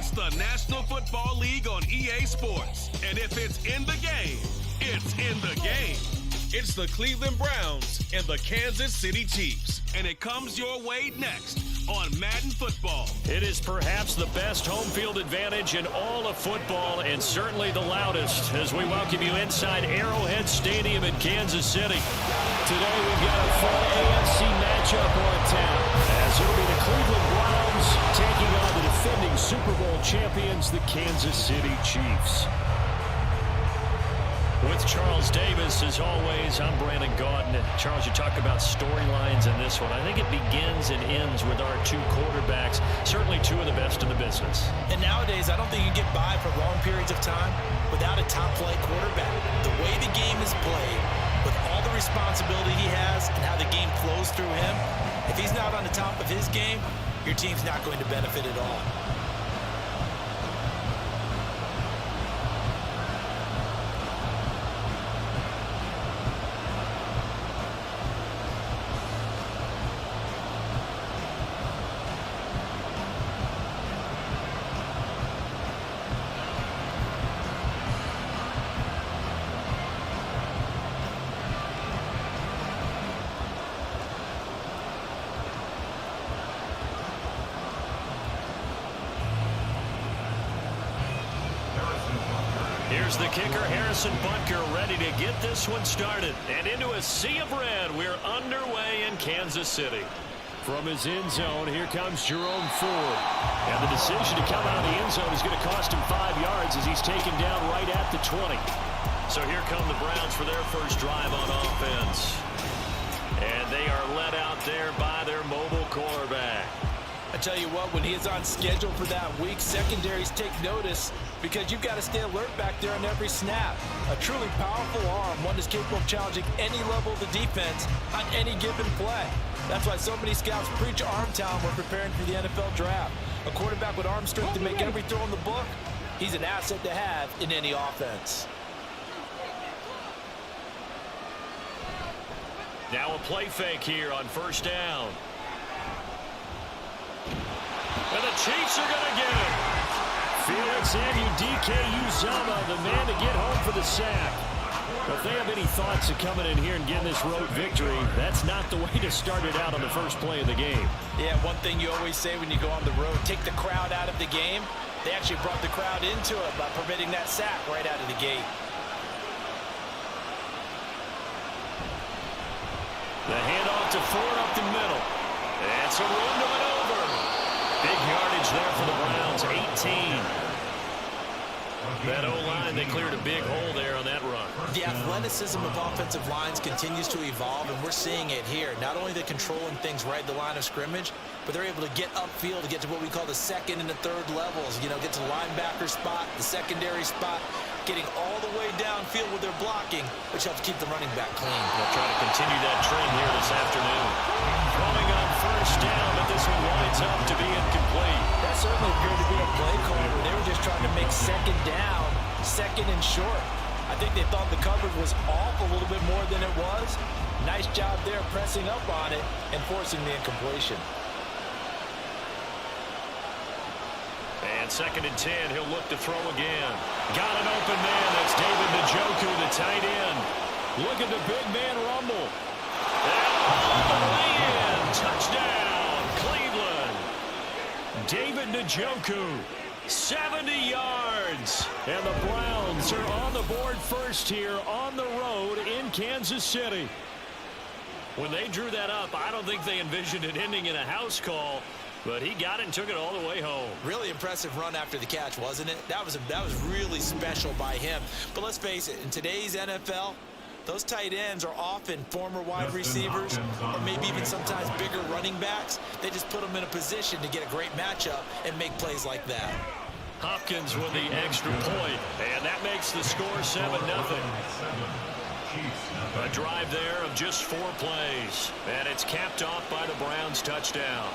It's the National Football League on EA Sports. And if it's in the game, it's in the game. It's the Cleveland Browns and the Kansas City Chiefs. And it comes your way next on Madden Football. It is perhaps the best home field advantage in all of football, and certainly the loudest, as we welcome you inside Arrowhead Stadium in Kansas City. Today we've got a full AFC matchup on tap, as it'll be the Cleveland Browns taking on the defending Super Bowl champions, the Kansas City Chiefs. With Charles Davis, as always, I'm Brandon Gaudin. Charles, you talk about storylines in this one. I think it begins and ends with our two quarterbacks, certainly two of the best in the business. And nowadays, I don't think you can get by for long periods of time without a top-flight quarterback. The way the game is played, with all the responsibility he has and how the game flows through him, if he's not on the top of his game, your team's not going to benefit at all. Here's the kicker, Harrison Butker, ready to get this one started. And into a sea of red, we're underway in Kansas City. From his end zone, here comes Jerome Ford. And the decision to come out of the end zone is going to cost him 5 yards as he's taken down right at the 20. So here come the Browns for their first drive on offense. And they are led out there by their mobile quarterback. I tell you what, when he is on schedule for that week, secondaries take notice because you've got to stay alert back there on every snap. A truly powerful arm, one that's capable of challenging any level of the defense on any given play. That's why so many scouts preach arm talent when preparing for the NFL draft. A quarterback with arm strength to make every throw in the book, he's an asset to have in any offense. Now a play fake here on first down. And the Chiefs are going to get it. Felix Anudike-Uzomah, the man to get home for the sack. Well, if they have any thoughts of coming in here and getting this road victory, that's not the way to start it out on the first play of the game. Yeah, one thing you always say when you go on the road, take the crowd out of the game. They actually brought the crowd into it by permitting that sack right out of the gate. The handoff to Ford up the middle. That's a run to it over. Big yardage there for the Browns, 18. That O-line, they cleared a big hole there on that run. The athleticism of offensive lines continues to evolve, and we're seeing it here. Not only they're controlling things right at the line of scrimmage, but they're able to get upfield to get to what we call the second and the third levels. You know, get to the linebacker spot, the secondary spot, getting all the way downfield with their blocking, which helps keep the running back clean. They'll try to continue that trend here this afternoon. Throwing on first down, but this one winds up to be incomplete. That certainly appeared to be a play call where they were just trying to make second down, second and short. I think they thought the coverage was off a little bit more than it was. Nice job there pressing up on it and forcing the incompletion. And second and 10, he'll look to throw again. Got an open man. That's David Njoku, the tight end. Look at the big man rumble. And all the way in. Touchdown, Cleveland. David Njoku, 70 yards. And the Browns are on the board first here on the road in Kansas City. When they drew that up, I don't think they envisioned it ending in a house call. But he got it and took it all the way home. Really impressive run after the catch, wasn't it? That was really special by him. But let's face it, in today's NFL, those tight ends are often former wide receivers or maybe even sometimes bigger running backs. They just put them in a position to get a great matchup and make plays like that. Hopkins with the extra point, and that makes the score 7-0. A drive there of just 4 plays, and it's capped off by the Browns' touchdown.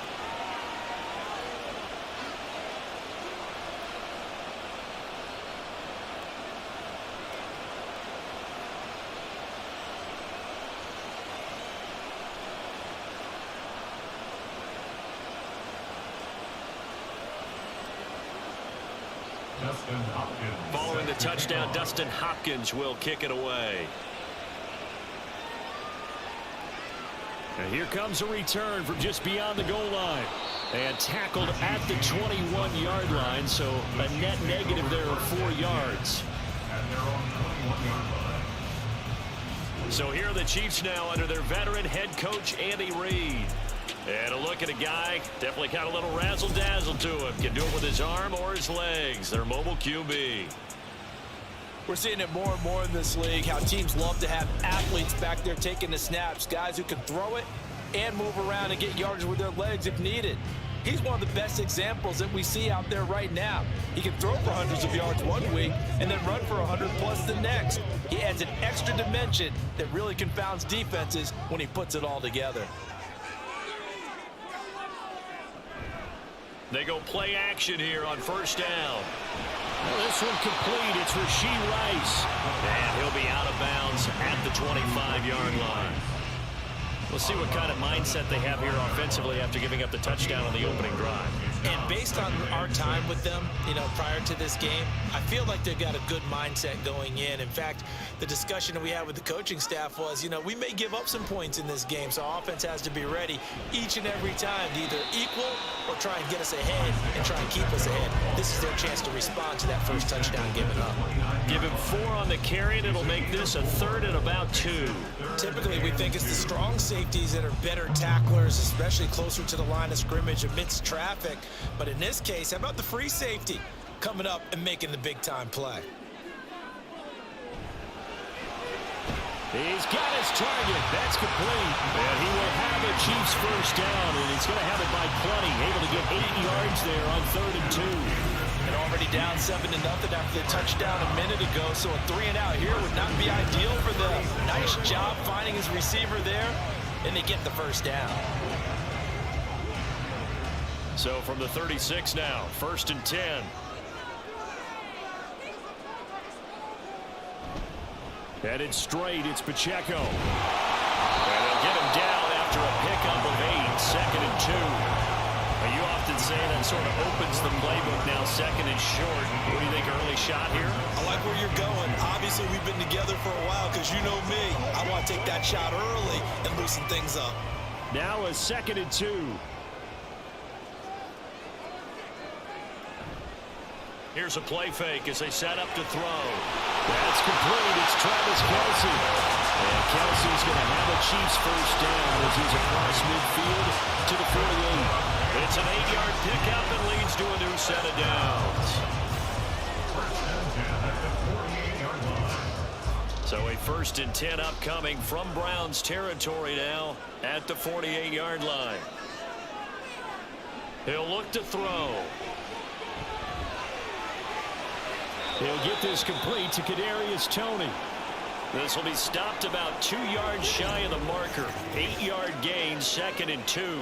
Following the touchdown, Dustin Hopkins will kick it away. And here comes a return from just beyond the goal line. And tackled at the 21-yard line, so a net negative there of 4 yards. So here are the Chiefs now under their veteran head coach, Andy Reid. And a look at a guy, definitely got a little razzle-dazzle to him. Can do it with his arm or his legs. Their mobile QB. We're seeing it more and more in this league, how teams love to have athletes back there taking the snaps, guys who can throw it and move around and get yardage with their legs if needed. He's one of the best examples that we see out there right now. He can throw for hundreds of yards one week and then run for 100+ the next. He adds an extra dimension that really confounds defenses when he puts it all together. They go play action here on first down. Well, this one complete. It's Rashee Rice. And he'll be out of bounds at the 25-yard line. We'll see what kind of mindset they have here offensively after giving up the touchdown on the opening drive. And based on our time with them, prior to this game, I feel like they've got a good mindset going in. In fact, the discussion that we had with the coaching staff was, we may give up some points in this game, so our offense has to be ready each and every time to either equal or try and get us ahead and try and keep us ahead. This is their chance to respond to that first touchdown given up. Give him 4 on the carry, and it'll make this a 3rd and about 2. Typically, we think it's the strong safeties that are better tacklers, especially closer to the line of scrimmage amidst traffic. But in this case, how about the free safety coming up and making the big-time play? He's got his target. That's complete. And he will have a Chiefs first down, and he's going to have it by plenty. Able to get 8 yards there on 3rd and 2. And already down 7-0 after the touchdown a minute ago, so a 3-and-out here would not be ideal for them. Nice job finding his receiver there, and they get the first down. So from the 36 now, 1st and 10. Headed straight, it's Pacheco. And they'll get him down after a pickup of 8, 2nd and 2. Now, you often say that sort of opens the playbook now, 2nd and short. What do you think, early shot here? I like where you're going. Obviously, we've been together for a while because you know me. I want to take that shot early and loosen things up. Now a 2nd and 2. Here's a play fake as they set up to throw. That's complete. It's Travis Kelce. And Kelsey's going to have a Chiefs first down as he's across midfield to the 48. It's an 8-yard pickup and leads to a new set of downs. So a 1st and 10 upcoming from Browns territory now at the 48-yard line. He'll look to throw. He'll get this complete to Kadarius Toney. This will be stopped about 2 yards shy of the marker. 8-yard gain, 2nd and 2.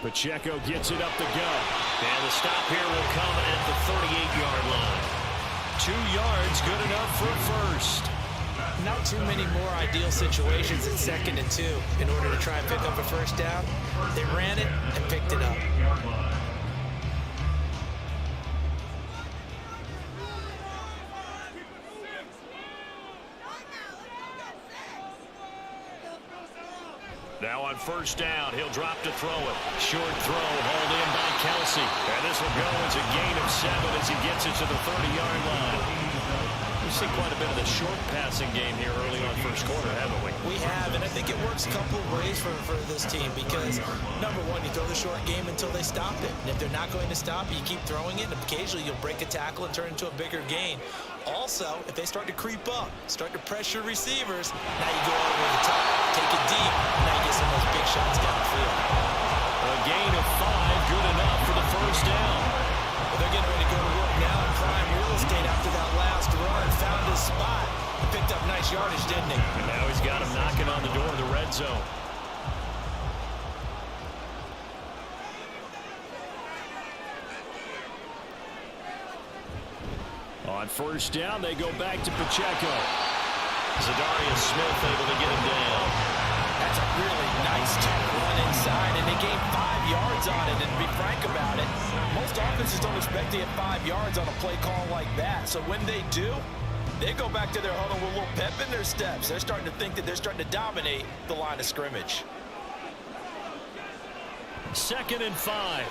Pacheco gets it up the gut. And the stop here will come at the 38-yard line. 2 yards, good enough for a first. Not too many more ideal situations at 2nd and 2 in order to try and pick up a first down. They ran it and picked it up. Now on first down, he'll drop to throw it. Short throw, hauled in by Kelce. And this will go as a gain of 7 as he gets it to the 30-yard line. We've seen quite a bit of the short passing game here early on first quarter, haven't we? We have, and I think it works a couple of ways for this team because, number one, you throw the short game until they stop it. And if they're not going to stop it, you keep throwing it, and occasionally you'll break a tackle and turn it into a bigger gain. Also, if they start to creep up, start to pressure receivers, now you go over the top, take it deep, and now you get some of those big shots downfield. A gain of 5, good enough for the first down. Well, they're getting ready to go to work now after that last run, found his spot, and picked up nice yardage, didn't he? And now he's got him knocking on the door of the red zone. On first down, they go back to Pacheco. Zadarius Smith able to get him down. That's a really nice tough run inside, and they gained 5 yards on it. And to be frank about it, most offenses don't expect to get 5 yards on a play call like that. So when they do, they go back to their huddle with a little pep in their steps. They're starting to think that they're starting to dominate the line of scrimmage. 2nd and 5.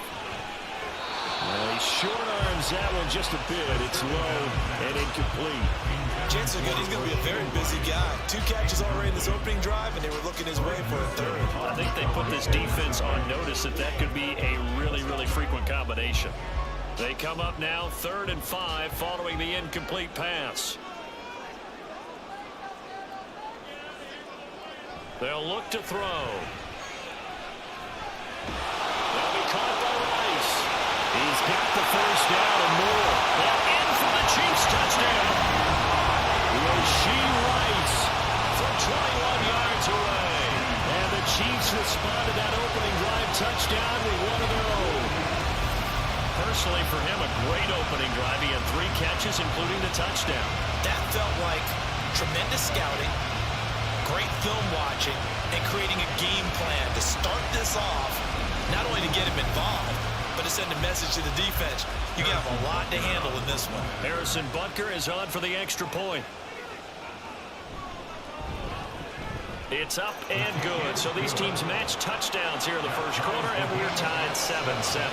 Well, he short arms that one just a bit. It's low and incomplete. Chances are good he's going to be a very busy guy. 2 catches already in this opening drive, and they were looking his way for a 3rd. I think they put this defense on notice that that could be a really, really frequent combination. They come up now 3rd and 5 following the incomplete pass. They'll look to throw. They'll be caught by Rice. He's got the first down and more. They're in for the Chiefs touchdown. Rasheed Rice from 21 yards away. And the Chiefs respond to that opening drive touchdown with one of their own. Personally, for him, a great opening drive. He had 3 catches, including the touchdown. That felt like tremendous scouting, great film watching, and creating a game plan to start this off, not only to get him involved, but to send a message to the defense. You have a lot to handle in this one. Harrison Butker is on for the extra point. It's up and good. So these teams match touchdowns here in the first quarter, and we're tied 7-7.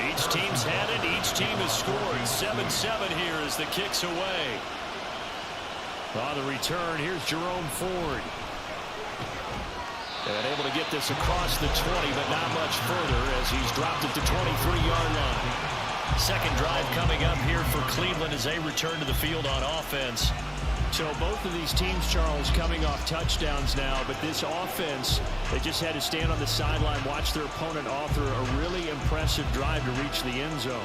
Each team's had it. Each team has scored. 7-7 here as the kick's away. On the return, here's Jerome Ford. And able to get this across the 20, but not much further as he's dropped it to 23-yard line. Second drive coming up here for Cleveland as they return to the field on offense. So both of these teams, Charles, coming off touchdowns now, but this offense, they just had to stand on the sideline, watch their opponent author a really impressive drive to reach the end zone.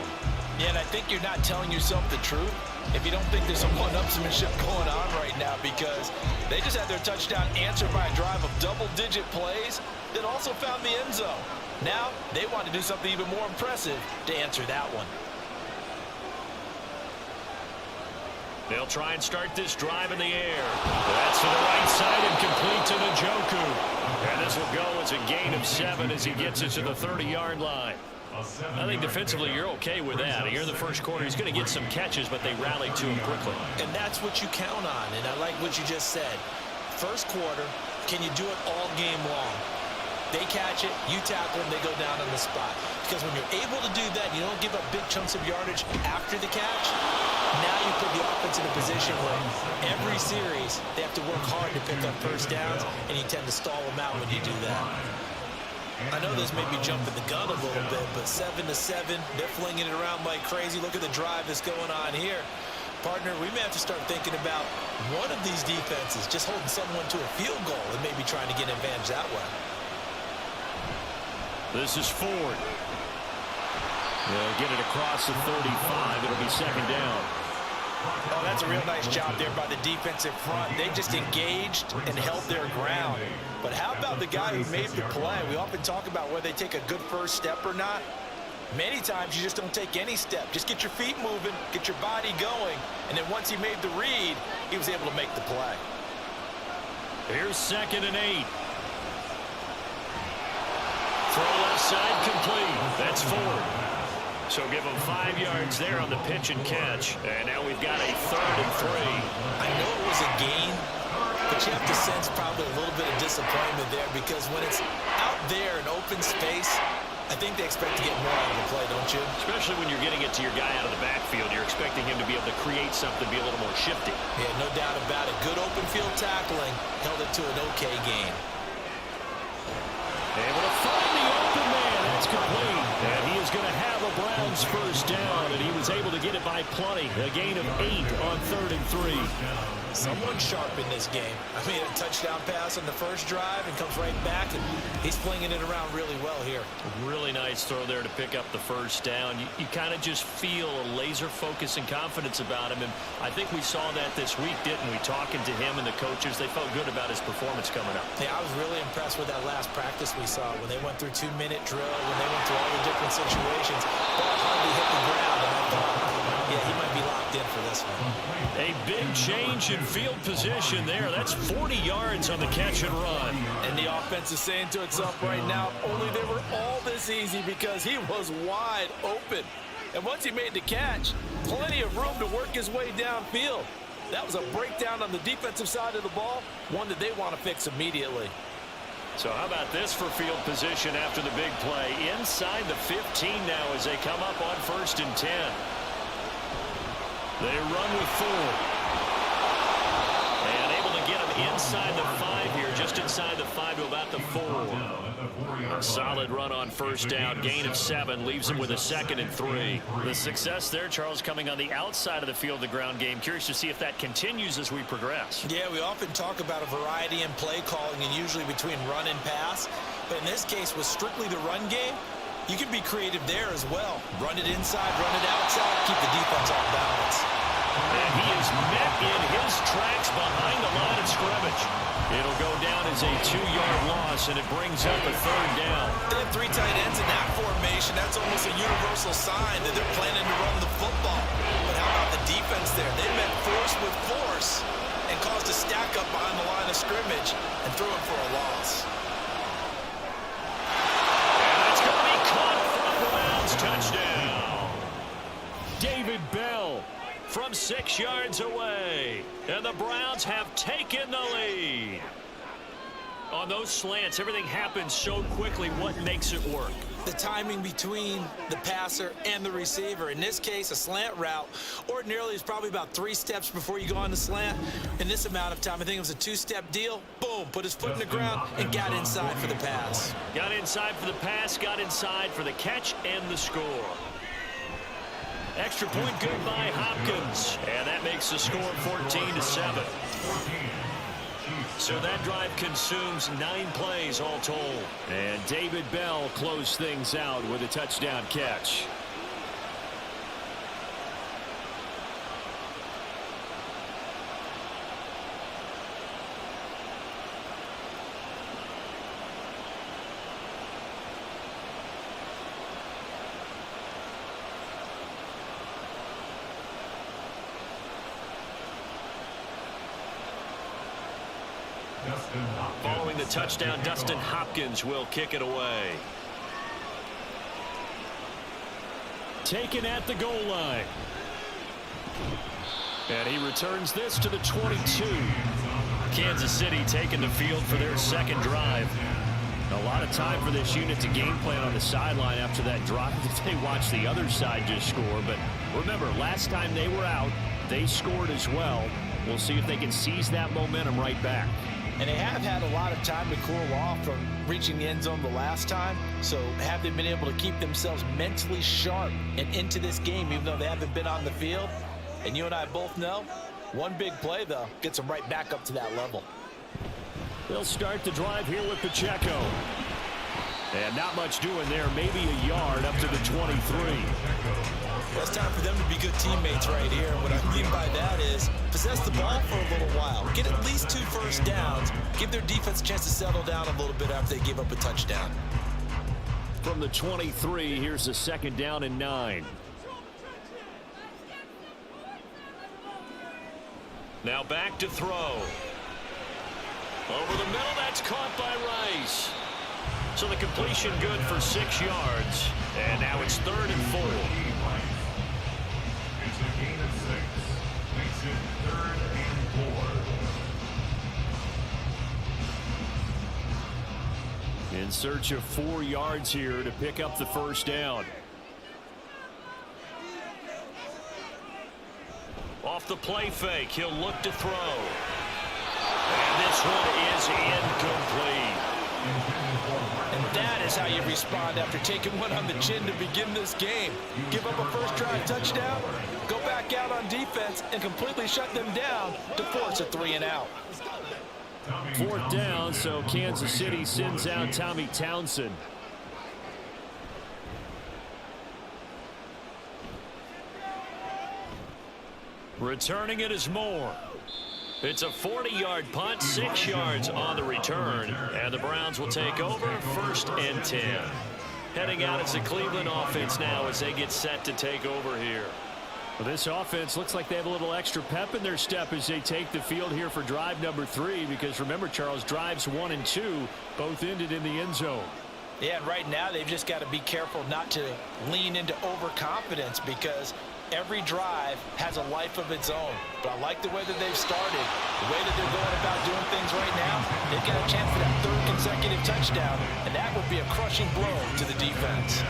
Yeah, and I think you're not telling yourself the truth if you don't think there's some one-upsmanship going on right now, because they just had their touchdown answered by a drive of double-digit plays that also found the end zone. Now they want to do something even more impressive to answer that one. They'll try and start this drive in the air. That's to the right side and complete to Njoku. And this will go as a gain of 7 as he gets it to the 30-yard line. I think defensively you're okay with that. Here in the first quarter, he's going to get some catches, but they rallied to him quickly. And that's what you count on, and I like what you just said. First quarter, can you do it all game long? They catch it, you tackle them, they go down on the spot. Because when you're able to do that, you don't give up big chunks of yardage after the catch. Now you put the offense in a position where every series they have to work hard to pick up first downs, and you tend to stall them out when you do that. I know this may be jumping the gun a little bit, but 7-7, they're flinging it around like crazy. Look at the drive that's going on here. Partner, we may have to start thinking about one of these defenses just holding someone to a field goal and maybe trying to get an advantage that way. This is Ford. They'll get it across the 35. It'll be second down. Oh, that's a real nice job there by the defensive front. They just engaged and held their ground. But how about the guy who made the play? We often talk about whether they take a good first step or not. Many times you just don't take any step. Just get your feet moving, get your body going, and then once he made the read, he was able to make the play. Here's 2nd and 8. Throw left side complete. That's Ford. So give him 5 yards there on the pitch and catch. And now we've got a 3rd and 3. I know it was a gain, but you have to sense probably a little bit of disappointment there, because when it's out there in open space, I think they expect to get more out of the play, don't you? Especially when you're getting it to your guy out of the backfield. You're expecting him to be able to create something, be a little more shifty. Yeah, no doubt about it. Good open field tackling. Held it to an okay gain. Able to find the open man. That's complete. And he is going to have a Browns first down, and he was able to get it by plenty. A gain of 8 on 3rd and 3. Someone sharp in this game. I mean, a touchdown pass on the first drive and comes right back, and he's flinging it around really well here. Really nice throw there to pick up the first down. You kind of just feel a laser focus and confidence about him, and I think we saw that this week, didn't we? Talking to him and the coaches, they felt good about his performance coming up. Yeah, I was really impressed with that last practice we saw when they went through 2-minute drill, when they went through all the different situations. Ball hardly hit the ground, and I thought, yeah, he might be locked in for this one. A big change in field position there. That's 40 yards on the catch and run. And the offense is saying to itself right now, only they were all this easy because he was wide open. And once he made the catch, plenty of room to work his way downfield. That was a breakdown on the defensive side of the ball, one that they want to fix immediately. So how about this for field position after the big play? Inside the 15 now as they come up on 1st and 10. They run with 4. And able to get him inside the 5 here, just inside the 5 to about the 4. A solid run on first down, gain of 7, leaves him with a 2nd and 3. The success there, Charles, coming on the outside of the field, the ground game. Curious to see if that continues as we progress. Yeah, we often talk about a variety in play calling and usually between run and pass. But in this case, with strictly the run game, you can be creative there as well. Run it inside, run it outside, keep the defense off balance. And he is met in his tracks behind the line of scrimmage. It'll go down as a 2-yard loss, and it brings up a 3rd down. They have 3 tight ends in that formation. That's almost a universal sign that they're planning to run the football. But how about the defense there? They met force with force and caused a stack up behind the line of scrimmage and threw him for a loss. Touchdown. David Bell from 6 yards away. And the Browns have taken the lead. On those slants, everything happens so quickly. What makes it work? The timing between the passer and the receiver. In this case, a slant route ordinarily is probably about 3 steps before you go on the slant. In this amount of time, I think it was a 2-step deal. Boom, put his foot in the ground and got inside for the pass. Got inside for the pass, got inside for the catch and the score. Extra point good by Hopkins. And that makes the score 14-7. So that drive consumes 9 plays all told. And David Bell closed things out with a touchdown catch. Following the touchdown, Dustin Hopkins will kick it away. Taken at the goal line. And he returns this to the 22. Kansas City taking the field for their 2nd drive. A lot of time for this unit to game plan on the sideline after that drive that they watched the other side just score. But remember, last time they were out, they scored as well. We'll see if they can seize that momentum right back. And they have had a lot of time to cool off from reaching the end zone the last time. So have they been able to keep themselves mentally sharp and into this game, even though they haven't been on the field? And you and I both know, one big play, though, gets them right back up to that level. They'll start the drive here with Pacheco. And not much doing there, maybe a yard up to the 23. Well, it's time for them to be good teammates right here. What I mean by that is possess the ball for a little while. Get at least 2 first downs. Give their defense a chance to settle down a little bit after they give up a touchdown. From the 23, here's the 2nd down and 9. Now back to throw. Over the middle, that's caught by Rice. So the completion good for 6 yards. And now it's 3rd and 4. It's a gain of 6. Makes it 3rd and 4. In search of 4 yards here to pick up the first down. Off the play fake, he'll look to throw. And this one is incomplete. And that is how you respond after taking one on the chin to begin this game. Give up a first drive touchdown, go back out on defense, and completely shut them down to force a 3-and-out. 4th down, so Kansas City sends out Tommy Townsend. Returning it is Moore. It's a 40-yard punt, 6 yards on the return, and the Browns will take over 1st and 10. Heading out, it's the Cleveland offense now as they get set to take over here. Well, this offense looks like they have a little extra pep in their step as they take the field here for drive number 3, because remember, Charles, drives 1 and 2 both ended in the end zone. Yeah, and right now they've just got to be careful not to lean into overconfidence, because every drive has a life of its own. But I like the way that they've started, the way that they're going about doing things right now. They've got a chance for that 3rd consecutive touchdown, and that would be a crushing blow to the defense.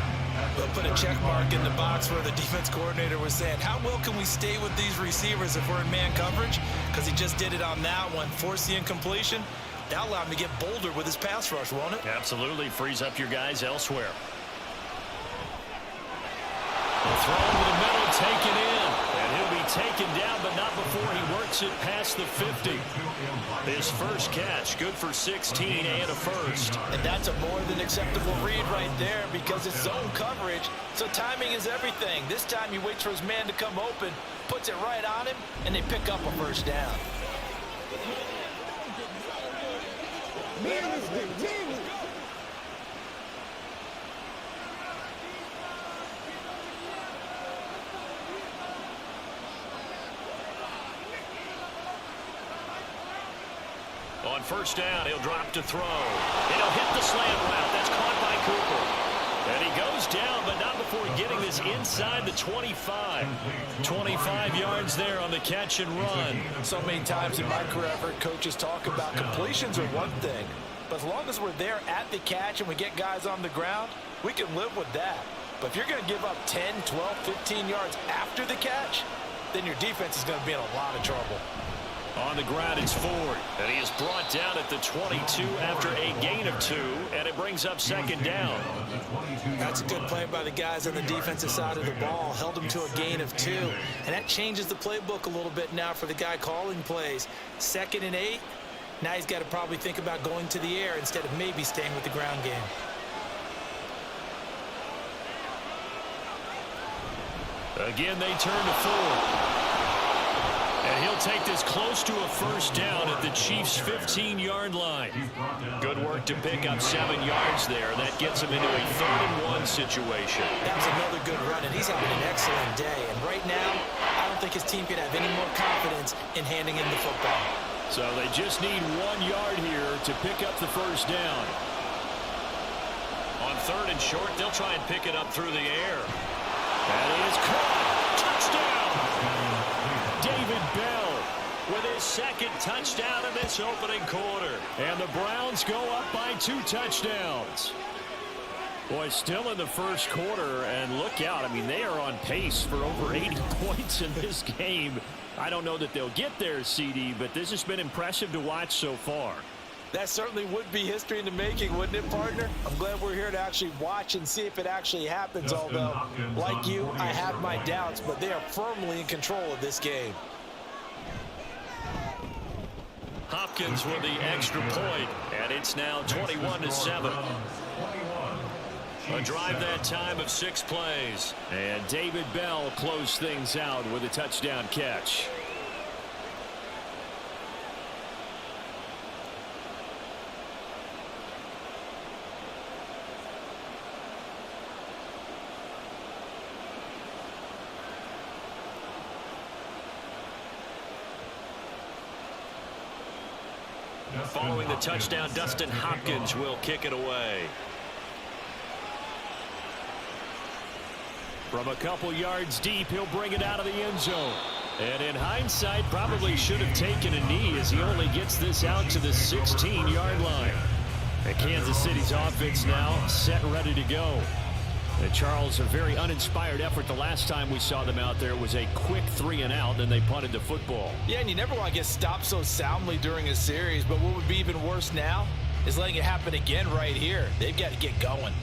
They'll put a check mark in the box where the defense coordinator was saying, how well can we stay with these receivers if we're in man coverage? Because he just did it on that one, forced the incompletion. That'll allow him to get bolder with his pass rush, won't it? Absolutely. Frees up your guys elsewhere. The throw over the middle, taken in. And he'll be taken down, but not before he works it past the 50. His first catch, good for 16 and a first. And that's a more than acceptable read right there, because it's zone coverage, so timing is everything. This time he waits for his man to come open, puts it right on him, and they pick up a first down. On first down, he'll drop to throw. And he'll hit the slant route. That's caught by Cooper. And he goes down, but not before getting this inside the 25. 25 yards there on the catch and run. So many times in my career, I've heard coaches talk about completions are one thing, but as long as we're there at the catch and we get guys on the ground, we can live with that. But if you're going to give up 10, 12, 15 yards after the catch, then your defense is going to be in a lot of trouble. On the ground, it's Ford, and he is brought down at the 22 after a gain of 2, and it brings up 2nd down. That's a good play by the guys on the defensive side of the ball. Held him to a gain of 2, and that changes the playbook a little bit now for the guy calling plays. 2nd and 8, now he's got to probably think about going to the air instead of maybe staying with the ground game. Again, they turn to Ford. And he'll take this close to a first down at the Chiefs' 15-yard line. Good work to pick up 7 yards there. That gets him into a 3rd and 1 situation. That was another good run, and he's having an excellent day. And right now, I don't think his team can have any more confidence in handing him the football. So they just need 1 yard here to pick up the first down. On 3rd and short, they'll try and pick it up through the air. That is caught. Touchdown! David Bell with his 2nd touchdown in this opening quarter. And the Browns go up by 2 touchdowns. Boy, still in the first quarter, and look out. I mean, they are on pace for over 80 points in this game. I don't know that they'll get there, CD, but this has been impressive to watch so far. That certainly would be history in the making, wouldn't it, partner? I'm glad we're here to actually watch and see if it actually happens, although, like you, I have my doubts, but they are firmly in control of this game. Hopkins with the extra point, and it's now 21-7. A drive that time of 6 plays. And David Bell closed things out with a touchdown catch. Following the touchdown, Dustin Hopkins will kick it away. From a couple yards deep, he'll bring it out of the end zone. And in hindsight, probably should have taken a knee as he only gets this out to the 16-yard line. And Kansas City's offense now set and ready to go. And Charles, a very uninspired effort the last time we saw them out there. It was a quick 3-and-out, then they punted the football. Yeah, and you never want to get stopped so soundly during a series, but what would be even worse now is letting it happen again right here. They've got to get going.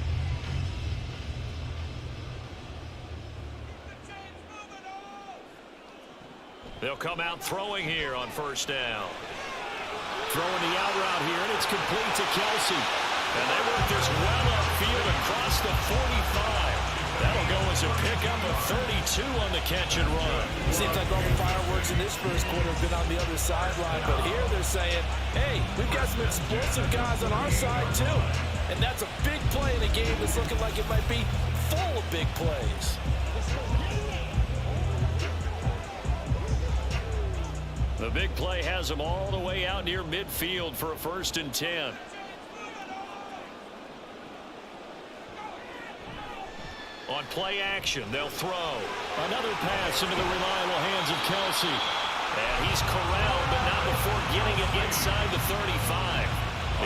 They'll come out throwing here on first down. Throwing the out route here, and it's complete to Kelsey. And they work this well upfield across the 45. That'll go as a pickup of 32 on the catch and run. Seems like all the fireworks in this first quarter have been on the other sideline, but here they're saying, hey, we've got some explosive guys on our side too. And that's a big play in a game that's looking like it might be full of big plays. The big play has them all the way out near midfield for a 1st and 10. On play action, they'll throw. Another pass into the reliable hands of Kelsey. And he's corralled, but not before getting it inside the 35.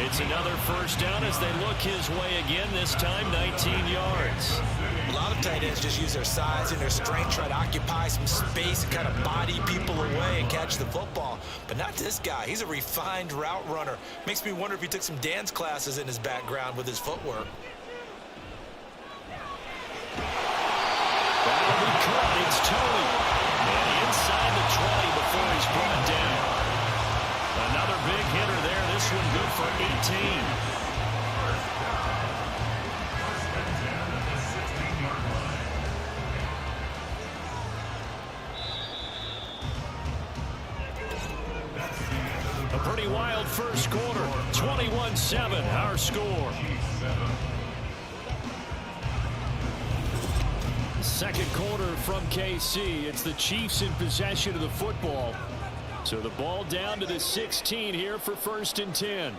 It's another first down as they look his way again, this time 19 yards. A lot of tight ends just use their size and their strength, try to occupy some space and kind of body people away and catch the football. But not this guy. He's a refined route runner. Makes me wonder if he took some dance classes in his background with his footwork. That'll be caught. It's Tony. And inside the 20 before he's brought down. Another big hitter there. This one good for 18. A pretty wild first quarter. 21-7, our score. Second quarter from KC. It's the Chiefs in possession of the football. So the ball down to the 16 here for 1st and 10.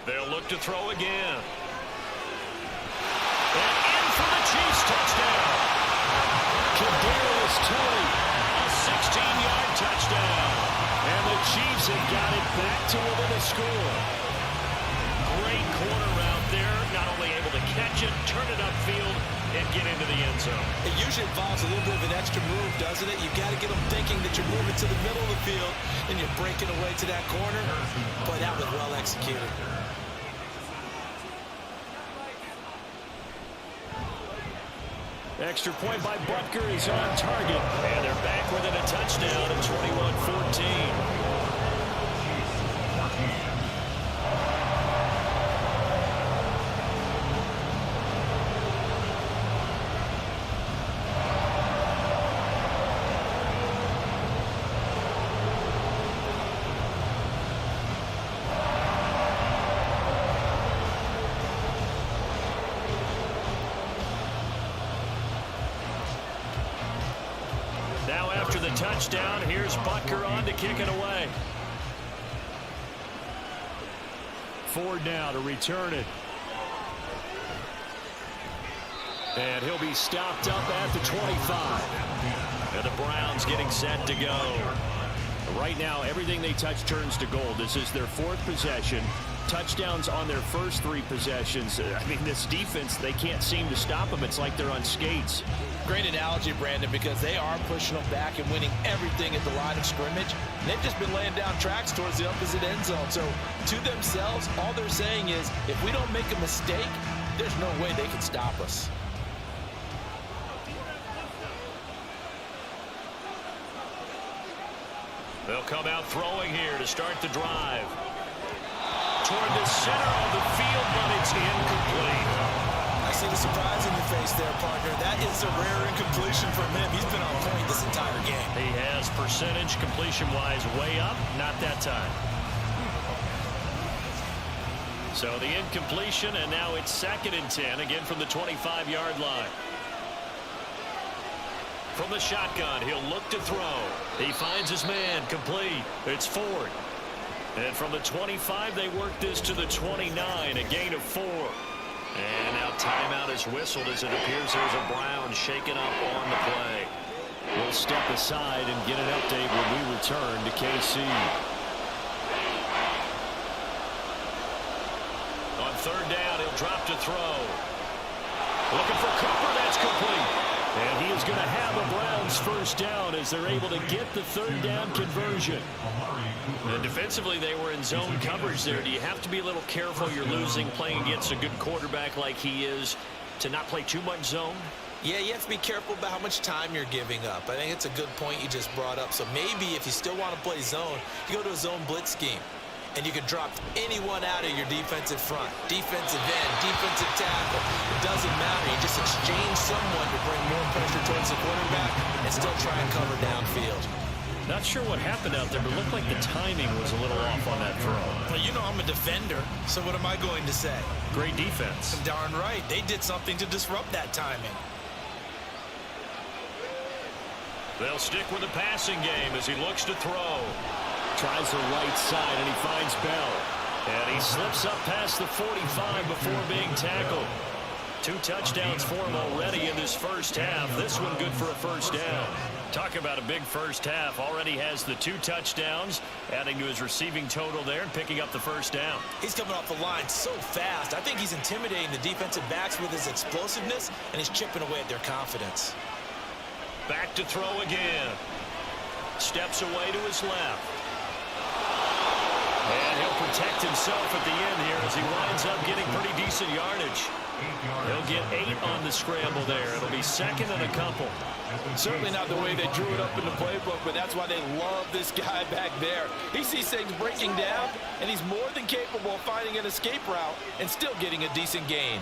They'll look to throw again. And in for the Chiefs touchdown. Kadarius Toney, a 16-yard touchdown. And the Chiefs have got it back to within a score. Great corner route there. Not only able to catch it, turn it upfield, and get into the end zone. It usually involves a little bit of an extra move, doesn't it? You've got to get them thinking that you're moving to the middle of the field and you're breaking away to that corner. But that was well executed. Extra point by Butker is on target. And they're back within a touchdown at 21-14. Now after the touchdown, here's Butker on to kick it away. Ford now to return it. And he'll be stopped up at the 25. And the Browns getting set to go. Right now, everything they touch turns to gold. This is their 4th possession. Touchdowns on their first 3 possessions. I mean, this defense, they can't seem to stop them. It's like they're on skates. Great analogy, Brandon, because they are pushing them back and winning everything at the line of scrimmage. And they've just been laying down tracks towards the opposite end zone. So to themselves, all they're saying is, if we don't make a mistake, there's no way they can stop us. They'll come out throwing here to start the drive. Toward the center of the field, but it's incomplete. I see the surprise in your face there, partner. That is a rare incompletion from him. He's been on point this entire game. He has percentage completion-wise way up. Not that time. So the incompletion, and now it's 2nd and 10, again from the 25-yard line. From the shotgun, he'll look to throw. He finds his man, complete. It's Ford. And from the 25, they work this to the 29, a gain of 4. And now timeout is whistled as it appears there's a Brown shaken up on the play. We'll step aside and get an update when we return to KC. He'll drop to throw. Looking for Cooper. That's complete. And he is going to have a Browns first down as they're able to get the third down conversion. And defensively, they were in zone coverage there. Do you have to be a little careful? You're losing, playing against a good quarterback like he is, to not play too much zone? Yeah, you have to be careful about how much time you're giving up. I think it's a good point you just brought up. So maybe if you still want to play zone, you go to a zone blitz scheme. And you can drop anyone out of your defensive front, defensive end, defensive tackle. It doesn't matter. You just exchange someone to bring more pressure towards the quarterback and still try and cover downfield. Not sure what happened out there, but it looked like the timing was a little off on that throw. Well, you know I'm a defender, so what am I going to say? Great defense. Darn right. They did something to disrupt that timing. They'll stick with the passing game as he looks to throw. Tries the right side, and he finds Bell. And he slips up past the 45 before being tackled. 2 touchdowns for him already in this first half. This one good for a first down. Talk about a big first half. Already has the 2 touchdowns, adding to his receiving total there and picking up the first down. He's coming off the line so fast. I think he's intimidating the defensive backs with his explosiveness, and he's chipping away at their confidence. Back to throw again. Steps away to his left. And he'll protect himself at the end here as he winds up getting pretty decent yardage. He'll get 8 on the scramble there. It'll be second and a couple. Certainly not the way they drew it up in the playbook, but that's why they love this guy back there. He sees things breaking down, and he's more than capable of finding an escape route and still getting a decent gain.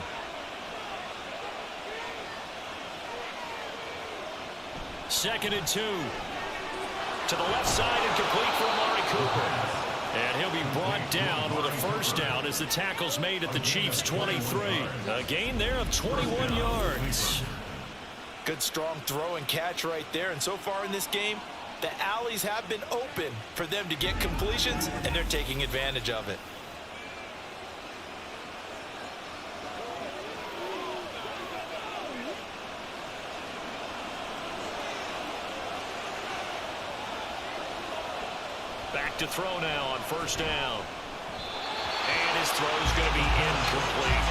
Second and 2. To the left side and complete for Amari Cooper. And he'll be brought down with a first down as the tackle's made at the Chiefs' 23. A gain there of 21 yards. Good strong throw and catch right there. And so far in this game, the alleys have been open for them to get completions, and they're taking advantage of it. Back to throw now on first down. And his throw's going to be incomplete.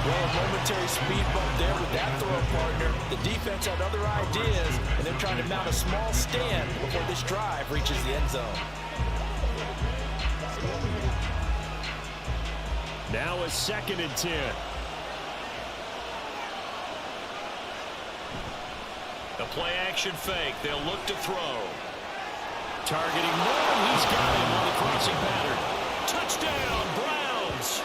Well, a momentary speed bump there with that throw partner. The defense had other ideas, and they're trying to mount a small stand before this drive reaches the end zone. Now a second and 10. The play action fake. They'll look to throw. Targeting Moore, he's got him on the crossing pattern. Touchdown, Browns!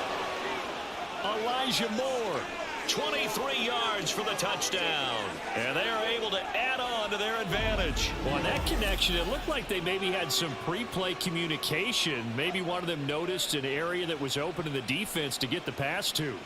Elijah Moore, 23 yards for the touchdown. And they are able to add on to their advantage. Well, on that connection, it looked like they maybe had some pre-play communication. Maybe one of them noticed an area that was open in the defense to get the pass to.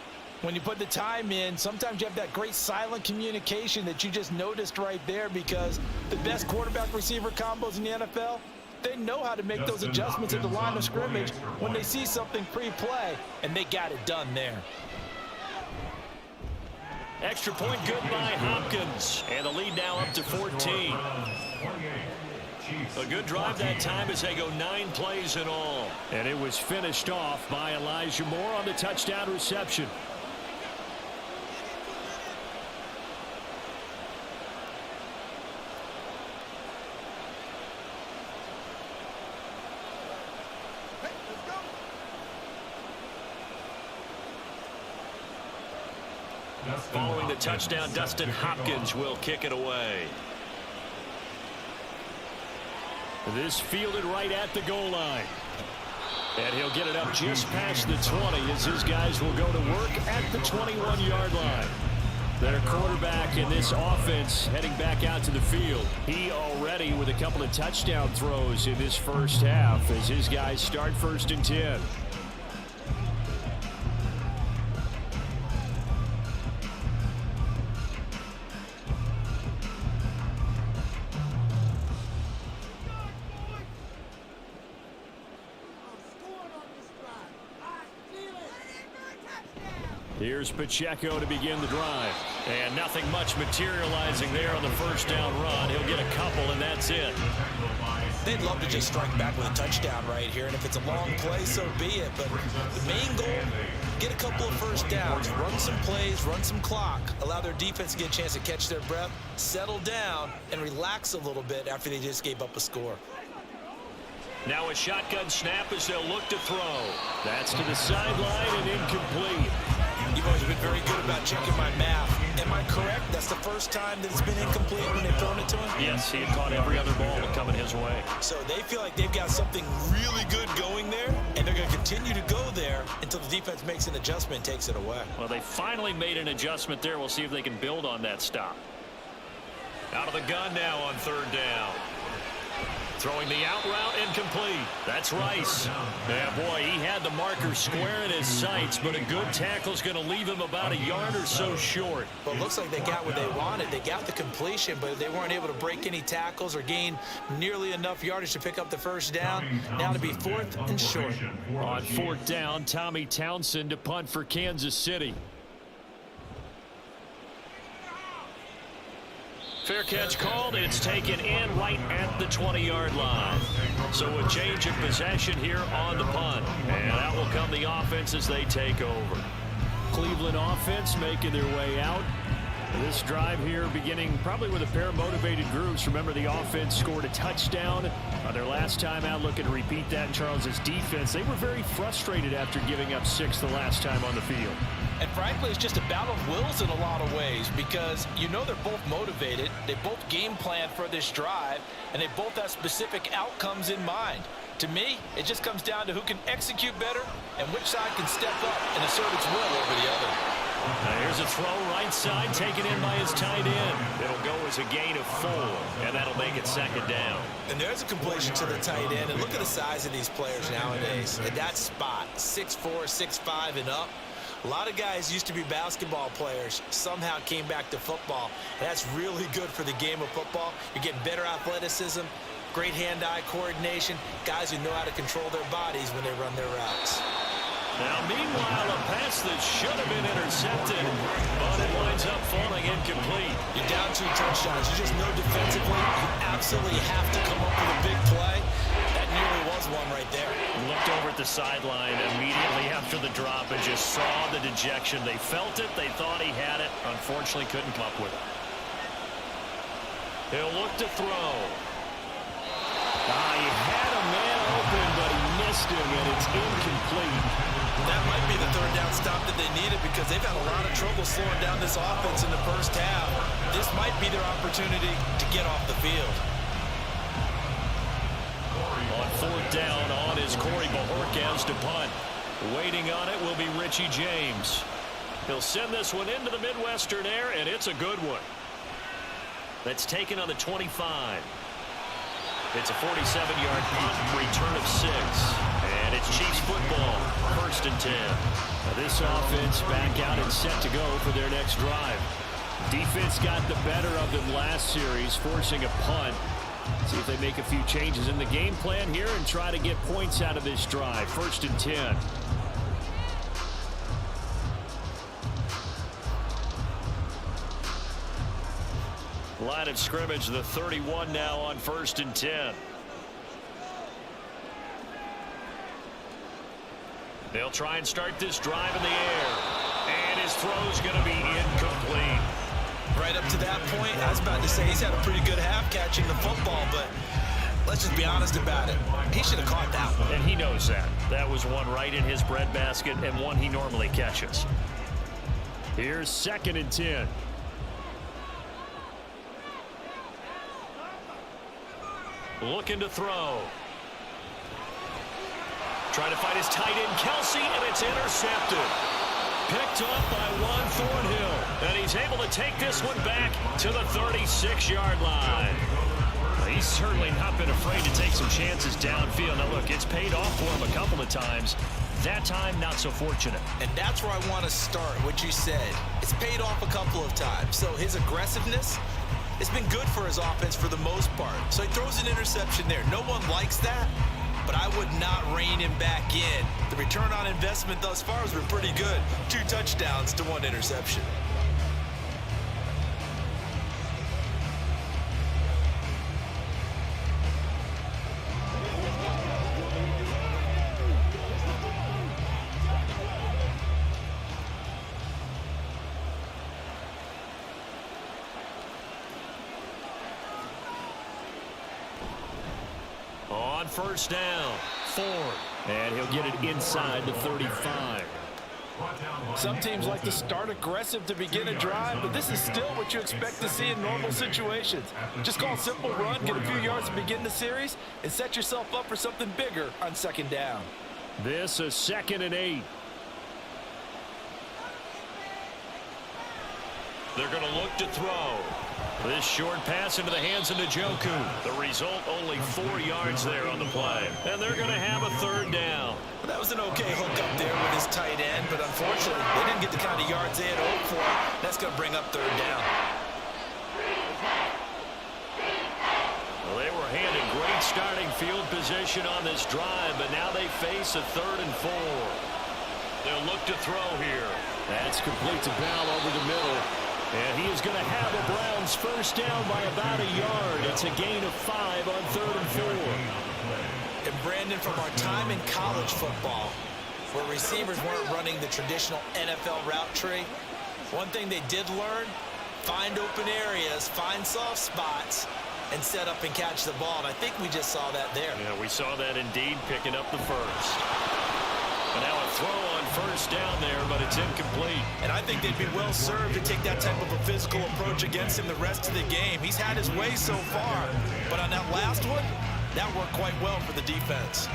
When you put the time in, sometimes you have that great silent communication that you just noticed right there, because the best quarterback-receiver combos in the NFL, they know how to make those adjustments at the line of scrimmage when they see something pre-play, and they got it done there. Extra point good by Hopkins, and the lead now up to 14. A good drive that time as they go 9 plays in all. And it was finished off by Elijah Moore on the touchdown reception. Following the touchdown, Dustin Hopkins will kick it away. This fielded right at the goal line. And he'll get it up just past the 20 as his guys will go to work at the 21-yard line. Their quarterback in this offense heading back out to the field. He already with a couple of touchdown throws in this first half as his guys start first and 10. Here's Pacheco to begin the drive. And nothing much materializing there on the first down run. He'll get a couple, and that's it. They'd love to just strike back with a touchdown right here, and if it's a long play, so be it. But the main goal, get a couple of first downs, run some plays, run some clock, allow their defense to get a chance to catch their breath, settle down, and relax a little bit after they just gave up a score. Now a shotgun snap as they'll look to throw. That's to the sideline and incomplete. You've always been very good about checking my math. Am I correct? That's the first time that it's been incomplete when they've thrown it to him? Yes, he had caught every other ball coming his way. So they feel like they've got something really good going there, and they're going to continue to go there until the defense makes an adjustment and takes it away. Well, they finally made an adjustment there. We'll see if they can build on that stop. Out of the gun now on third down. Throwing the out route incomplete. That's Rice. Yeah, boy, he had the marker square in his sights, but a good tackle is going to leave him about a yard or so short. Well, it looks like they got what they wanted. They got the completion, but they weren't able to break any tackles or gain nearly enough yardage to pick up the first down. Now to be fourth and short. On fourth down, Tommy Townsend to punt for Kansas City. Fair catch called. It's taken in right at the 20-yard line. So a change of possession here on the punt. And out will come the offense as they take over. Cleveland offense making their way out. This drive here beginning probably with a pair of motivated groups. Remember, the offense scored a touchdown on their last time out. Looking to repeat that in Charles's defense. They were very frustrated after giving up 6 the last time on the field. And frankly, it's just a battle of wills in a lot of ways because you know they're both motivated. They both game plan for this drive, and they both have specific outcomes in mind. To me, it just comes down to who can execute better and which side can step up and assert its will over the other. Now here's a throw right side taken in by his tight end. It'll go as a gain of 4, and that'll make it second down. And there's a completion to the tight end. And look at the size of these players nowadays. At that spot, 6'4", 6'5", and up. A lot of guys used to be basketball players, somehow came back to football. And that's really good for the game of football. You're getting better athleticism, great hand-eye coordination, guys who know how to control their bodies when they run their routes. Now, meanwhile, a pass that should have been intercepted, but it winds up falling incomplete. You're down 2 touchdowns. You just know defensively you absolutely have to come up with a big play. That nearly was one right there. Looked over at the sideline immediately after the drop and just saw the dejection. They felt it. They thought he had it. Unfortunately, couldn't come up with it. He'll look to throw. He had a man open, but he missed him, and it's incomplete. That might be the third down stop that they needed because they've had a lot of trouble slowing down this offense in the first half. This might be their opportunity to get off the field. On fourth down, on is Corey Bajorquez to punt. Waiting on it will be Richie James. He'll send this one into the Midwestern air, and it's a good one. That's taken on the 25. It's a 47-yard punt, return of 6. And it's Chiefs football, 1st and 10. Now this offense back out and set to go for their next drive. Defense got the better of them last series, forcing a punt. See if they make a few changes in the game plan here and try to get points out of this drive. 1st and 10. Line of scrimmage, the 31 now on 1st and 10. They'll try and start this drive in the air. And his throw's going to be incomplete. Right up to that point, I was about to say he's had a pretty good half catching the football, but let's just be honest about it. He should have caught that one. And he knows that. That was one right in his breadbasket and one he normally catches. Here's 2nd and 10. Looking to throw. Trying to find his tight end, Kelsey, and it's intercepted. Picked up by Juan Thornhill. And he's able to take this one back to the 36-yard line. He's certainly not been afraid to take some chances downfield. Now, look, it's paid off for him a couple of times. That time, not so fortunate. And that's where I want to start, what you said. It's paid off a couple of times. So his aggressiveness, it's been good for his offense for the most part. So he throws an interception there. No one likes that, but I would not rein him back in. The return on investment thus far has been pretty good. 2 touchdowns to 1 interception. On first down, Ford. And he'll get it inside the 35. Some teams like to start aggressive to begin a drive, but this is still what you expect to see in normal situations. Just call a simple run, get a few yards to begin the series, and set yourself up for something bigger on second down. This is 2nd and 8. They're going to look to throw. This short pass into the hands of Njoku. The result, only 4 yards there on the play. And they're going to have a 3rd down. Well, that was an okay hook up there with his tight end, but unfortunately, they didn't get the kind of yards they had hoped for. That's going to bring up 3rd down. Well, they were handed great starting field position on this drive, but now they face a 3rd and 4. They'll look to throw here. That's complete to Bell over the middle. And he is going to have the Browns first down by about a yard. It's a gain of 5 on 3rd and 4. And Brandon, from our time in college football, where receivers weren't running the traditional NFL route tree, one thing they did learn, find open areas, find soft spots, and set up and catch the ball. And I think we just saw that there. Yeah, we saw that indeed, picking up the first. And now a throw on first down there, but it's incomplete. And I think they'd be well served to take that type of a physical approach against him the rest of the game. He's had his way so far, but on that last one, that worked quite well for the defense.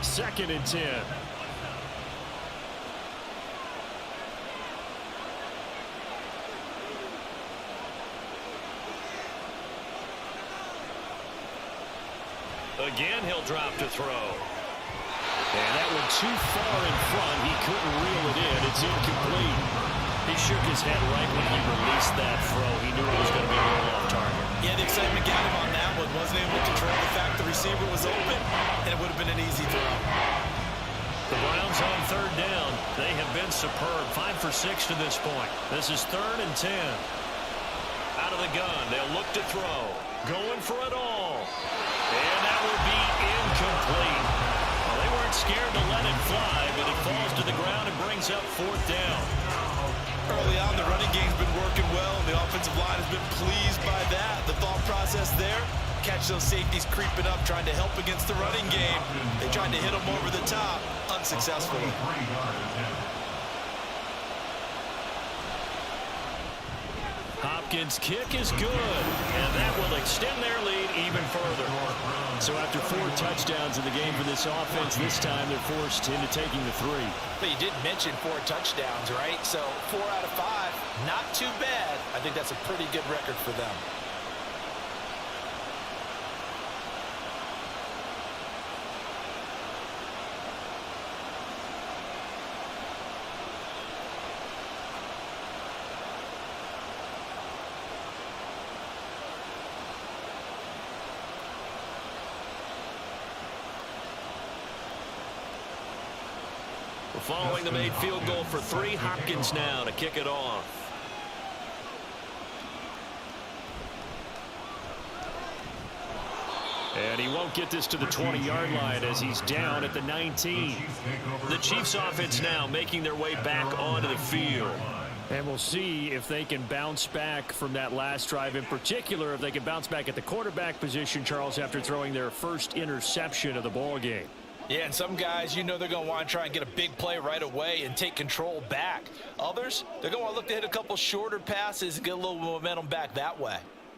2nd and 10. Again, he'll drop to throw. And that went too far in front. He couldn't reel it in. It's incomplete. He shook his head right when he released that throw. He knew it was going to be a little off target. Yeah, the excitement got him on that one. Wasn't able to control the fact the receiver was open, and it would have been an easy throw. The Browns on 3rd down. They have been superb. 5 for 6 to this point. This is 3rd and 10. Out of the gun. They'll look to throw. Going for it all. And that will be incomplete. Well, they weren't scared to let it fly, but it falls to the ground and brings up 4th down. Early on, the running game's been working well, and the offensive line has been pleased by that. The thought process there, catch those safeties creeping up, trying to help against the running game. They tried to hit them over the top, unsuccessfully. Hopkins' kick is good, and that will extend their lead even further. So after 4 touchdowns in the game for this offense, this time they're forced into taking the 3. But you did mention 4 touchdowns, right? So 4 out of 5, not too bad. I think that's a pretty good record for them. Following the made field goal for 3, Hopkins now to kick it off. And he won't get this to the 20-yard line as he's down at the 19. The Chiefs offense now making their way back onto the field. And we'll see if they can bounce back from that last drive, in particular if they can bounce back at the quarterback position, Charles, after throwing their first interception of the ball game. Yeah, and some guys, you know, they're going to want to try and get a big play right away and take control back. Others, they're going to want to look to hit a couple shorter passes and get a little momentum back that way.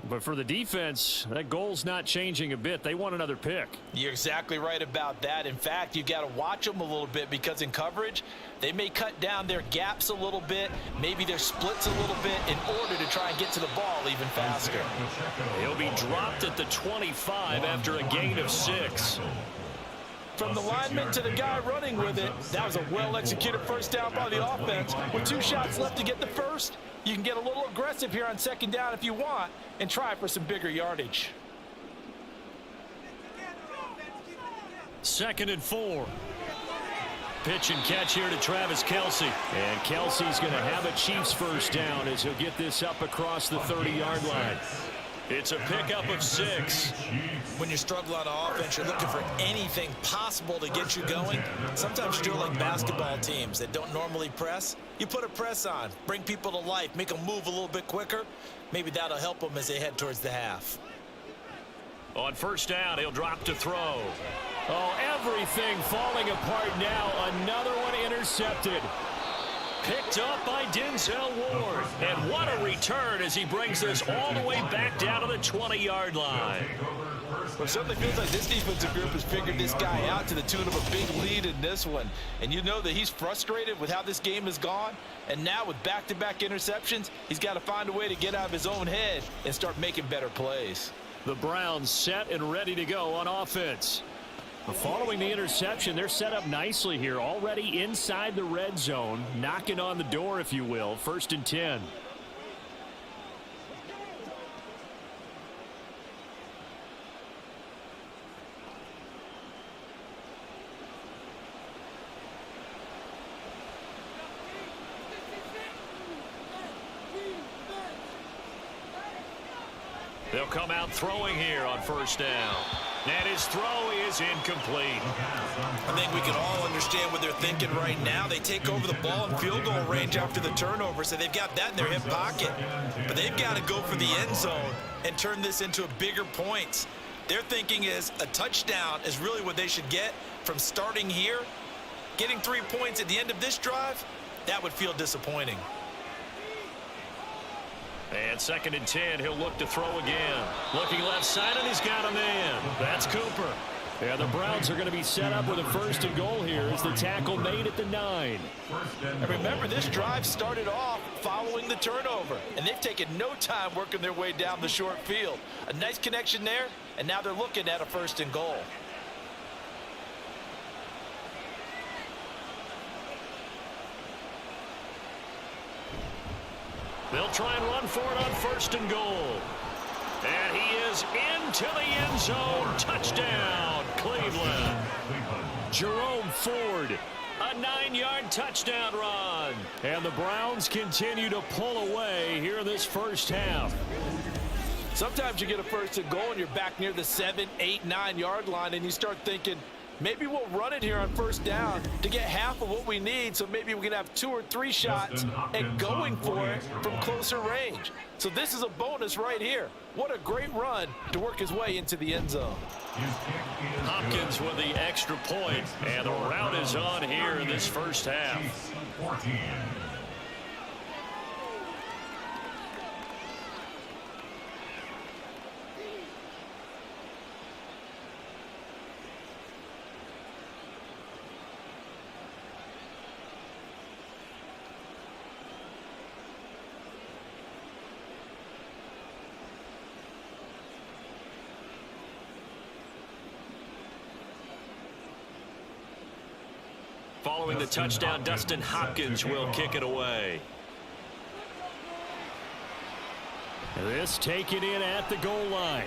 But for the defense, that goal's not changing a bit. They want another pick. You're exactly right about that. In fact, you've got to watch them a little bit because in coverage, they may cut down their gaps a little bit, maybe their splits a little bit in order to try and get to the ball even faster. He'll be dropped at the 25 after a gain of 6. From the lineman to the guy running with it, that was a well-executed first down by the offense. With 2 shots left to get the first, you can get a little aggressive here on second down if you want and try for some bigger yardage. 2nd and 4. Pitch and catch here to Travis Kelce. And Kelsey's going to have a Chiefs first down as he'll get this up across the 30-yard line. It's a pickup of 6. When you struggle on offense, you're looking for anything possible to get you going. Sometimes you're like basketball teams that don't normally press. You put a press on, bring people to life, make them move a little bit quicker. Maybe that'll help them as they head towards the half. On first down, he'll drop to throw. Oh, everything falling apart now. Another one intercepted. Picked up by Denzel Ward. And what a return as he brings this all the way back down to the 20-yard line. Well, it certainly feels like this defensive group has figured this guy out to the tune of a big lead in this one. And you know that he's frustrated with how this game has gone. And now with back-to-back interceptions, he's got to find a way to get out of his own head and start making better plays. The Browns set and ready to go on offense. Following the interception, they're set up nicely here, already inside the red zone, knocking on the door, if you will. 1st and 10. They'll come out throwing here on first down. And his throw is incomplete. I think we can all understand what they're thinking right now. They take over the ball in field goal range after the turnover, so they've got that in their hip pocket. But they've got to go for the end zone and turn this into a bigger points. Their thinking is a touchdown is really what they should get from starting here. Getting 3 points at the end of this drive, that would feel disappointing. And 2nd and 10, he'll look to throw again. Looking left side, and he's got a man. That's Cooper. Yeah, the Browns are going to be set up with a 1st and goal here as the tackle made at the 9. And remember, this drive started off following the turnover, and they've taken no time working their way down the short field. A nice connection there, and now they're looking at a 1st and goal. They'll try and run for it on 1st and goal. And he is into the end zone. Touchdown, Cleveland. Jerome Ford, a 9-yard touchdown run. And the Browns continue to pull away here in this first half. Sometimes you get a 1st and goal and you're back near the 7, 8, 9-yard line, and you start thinking, maybe we'll run it here on first down to get half of what we need, so maybe we can have 2 or 3 shots and going for it from closer range. So this is a bonus right here. What a great run to work his way into the end zone. Hopkins with the extra point, and the route is on here in this first half. Following the touchdown, Dustin Hopkins will kick it away. This taken in at the goal line.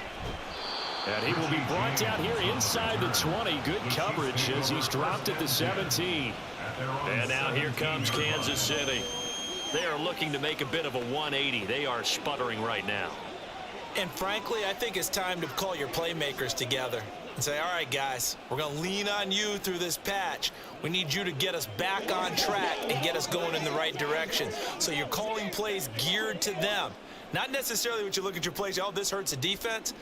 And he will be brought down here inside the 20. Good coverage as he's dropped at the 17. And now here comes Kansas City. They are looking to make a bit of a 180. They are sputtering right now. And frankly, I think it's time to call your playmakers together and say, all right, guys, we're going to lean on you through this patch. We need you to get us back on track and get us going in the right direction. So you're calling plays geared to them. Not necessarily what you look at your plays, oh, this hurts the defense.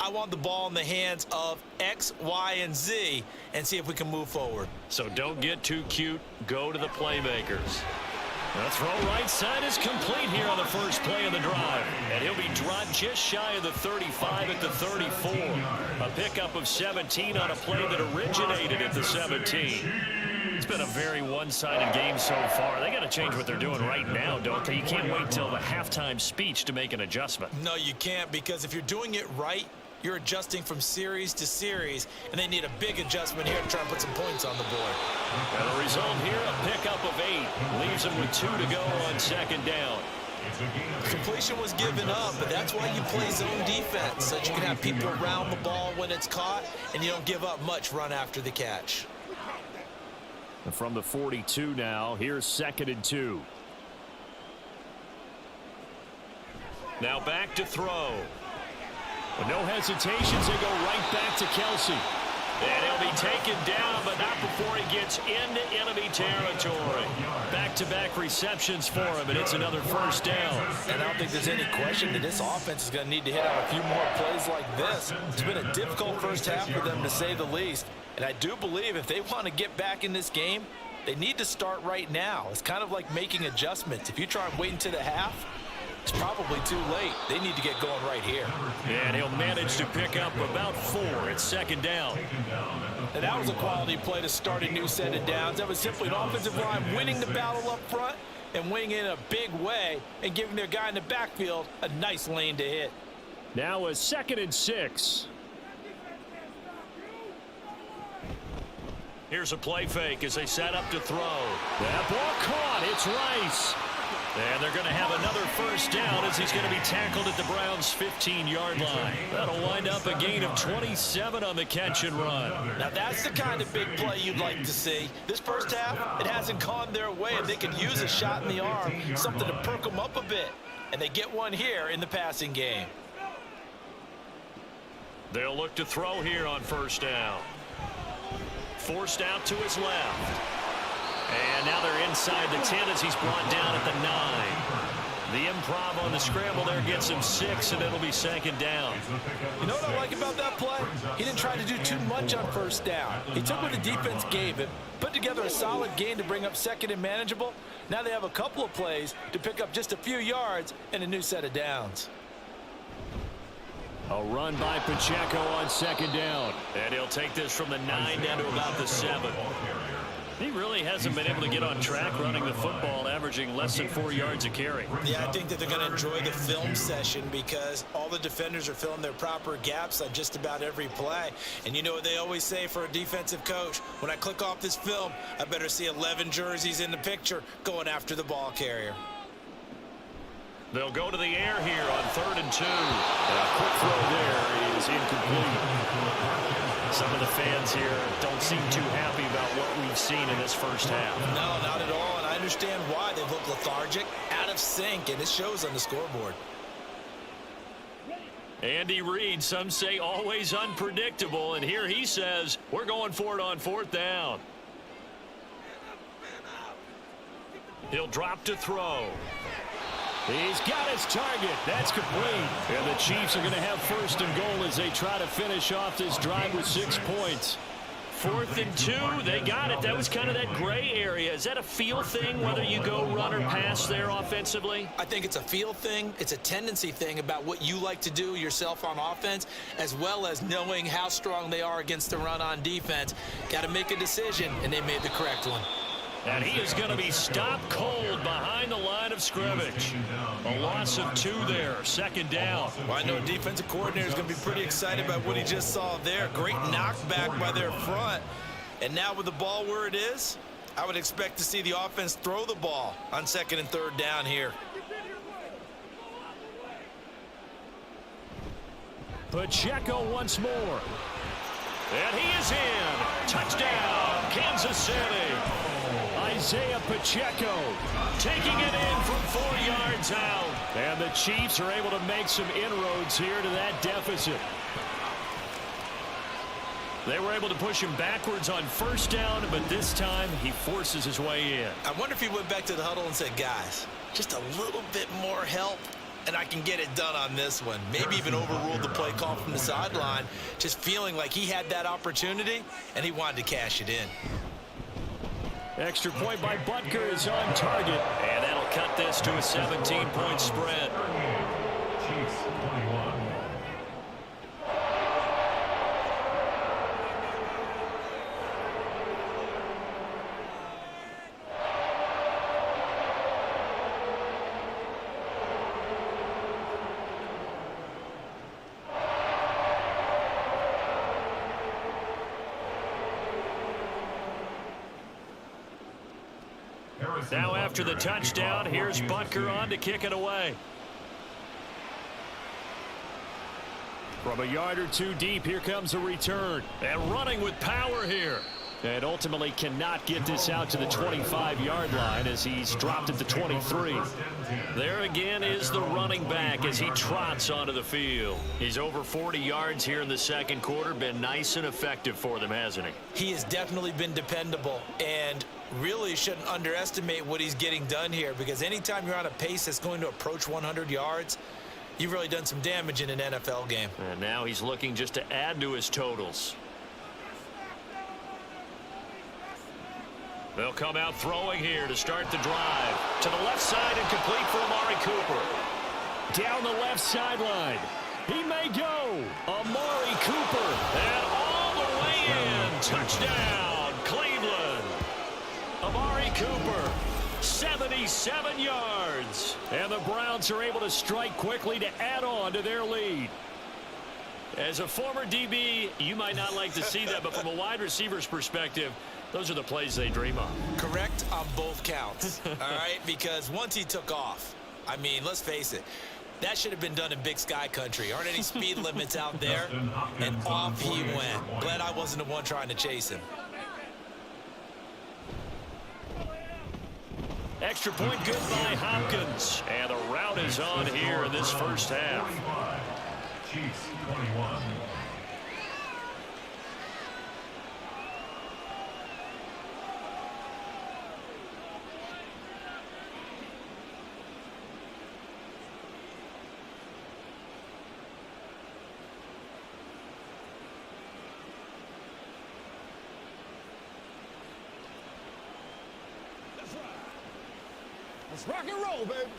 I want the ball in the hands of X, Y, and Z and see if we can move forward. So don't get too cute. Go to the playmakers. The throw right side is complete here on the first play of the drive. And he'll be dropped just shy of the 35 at the 34. A pickup of 17 on a play that originated at the 17. It's been a very one-sided game so far. They got to change what they're doing right now, don't they? You can't wait till the halftime speech to make an adjustment. No, you can't, because if you're doing it right, you're adjusting from series to series, and they need a big adjustment here to try and put some points on the board. And the result here, a pickup of 8. Leaves them with 2 to go on second down. Completion was given up, but that's why you play zone defense, so that you can have people around the ball when it's caught, and you don't give up much run after the catch. And from the 42 now, here's 2nd and 2. Now back to throw. With no hesitations, they go right back to Kelsey. And he'll be taken down, but not before he gets into enemy territory. Back back-to-back receptions for him, and it's another first down. And I don't think there's any question that this offense is going to need to hit out a few more plays like this. It's been a difficult first half for them, to say the least. And I do believe if they want to get back in this game, they need to start right now. It's kind of like making adjustments. If you try and wait until the half, it's probably too late. They need to get going right here. And he'll manage to pick up about 4 at second down. And that was a quality play to start a new set of downs. That was simply an offensive line winning the battle up front and winning in a big way and giving their guy in the backfield a nice lane to hit. Now a 2nd and 6. Here's a play fake as they set up to throw. That ball caught. It's Rice. And they're going to have another first down as he's going to be tackled at the Browns' 15-yard line. That'll wind up a gain of 27 on the catch and run. Now that's the kind of big play you'd like to see. This first half, it hasn't gone their way, and they could use a shot in the arm, something to perk them up a bit. And they get one here in the passing game. They'll look to throw here on first down. Forced out to his left. And now they're inside the 10 as he's brought down at the 9. The improv on the scramble there gets him 6, and it'll be 2nd down. You know what I like about that play? He didn't try to do too much on first down. He took what the defense gave him, put together a solid gain to bring up 2nd and manageable. Now they have a couple of plays to pick up just a few yards and a new set of downs. A run by Pacheco on 2nd down. And he'll take this from the 9 down to about the 7. He really hasn't been able to get on track running the football, averaging less than 4 yards a carry. Yeah, I think that they're going to enjoy the film session because all the defenders are filling their proper gaps on just about every play. And you know what they always say for a defensive coach? When I click off this film, I better see 11 jerseys in the picture going after the ball carrier. They'll go to the air here on 3rd and 2. And a quick throw there is incomplete. Some of the fans here don't seem too happy about what we've seen in this first half. No, not at all, and I understand why. They look lethargic, out of sync, and it shows on the scoreboard. Andy Reid, some say always unpredictable, and here he says, we're going for it on 4th down. He'll drop to throw. He's got his target. That's complete. And the Chiefs are going to have 1st and goal as they try to finish off this drive with 6 points. 4th and 2. They got it. That was kind of that gray area. Is that a feel thing, whether you go run or pass there offensively? I think it's a feel thing. It's a tendency thing about what you like to do yourself on offense, as well as knowing how strong they are against the run on defense. Got to make a decision, and they made the correct one. And he is going to be stopped cold behind the line of scrimmage. A loss of 2 there, 2nd down. Well, I know defensive coordinator is going to be pretty excited about what he just saw there. Great knockback by their front. And now with the ball where it is, I would expect to see the offense throw the ball on 2nd and 3rd down here. Pacheco once more. And he is in. Touchdown, Kansas City. Isaiah Pacheco taking it in from 4 yards out. And the Chiefs are able to make some inroads here to that deficit. They were able to push him backwards on 1st down, but this time he forces his way in. I wonder if he went back to the huddle and said, guys, just a little bit more help, and I can get it done on this one. Maybe even overruled the play call from the sideline, just feeling like he had that opportunity, and he wanted to cash it in. Extra point by Butker is on target, and that'll cut this to a 17-point spread. Chiefs 21. Now after the touchdown, here's Butker on to kick it away. From a yard or 2 deep, here comes a return. And running with power here. And ultimately cannot get this out to the 25-yard line as he's dropped at the 23. There again is the running back as he trots onto the field. He's over 40 yards here in the 2nd quarter. Been nice and effective for them, hasn't he? He has definitely been dependable. And really shouldn't underestimate what he's getting done here, because anytime you're on a pace that's going to approach 100 yards, you've really done some damage in an NFL game. And now he's looking just to add to his totals. They'll come out throwing here to start the drive. To the left side and complete for Amari Cooper. Down the left sideline. He may go. Amari Cooper. And all the way in. Touchdown, Cleveland. Amari Cooper, 77 yards. And the Browns are able to strike quickly to add on to their lead. As a former DB, you might not like to see that, but from a wide receiver's perspective, those are the plays they dream of. Correct on both counts, all right? Because once he took off, I mean, let's face it, that should have been done in Big Sky country. Aren't any speed limits out there? And off he went. Glad I wasn't the one trying to chase him. Extra point good by Hopkins. And the route is on here in this first half. Chiefs 21. Let's rock and roll, baby.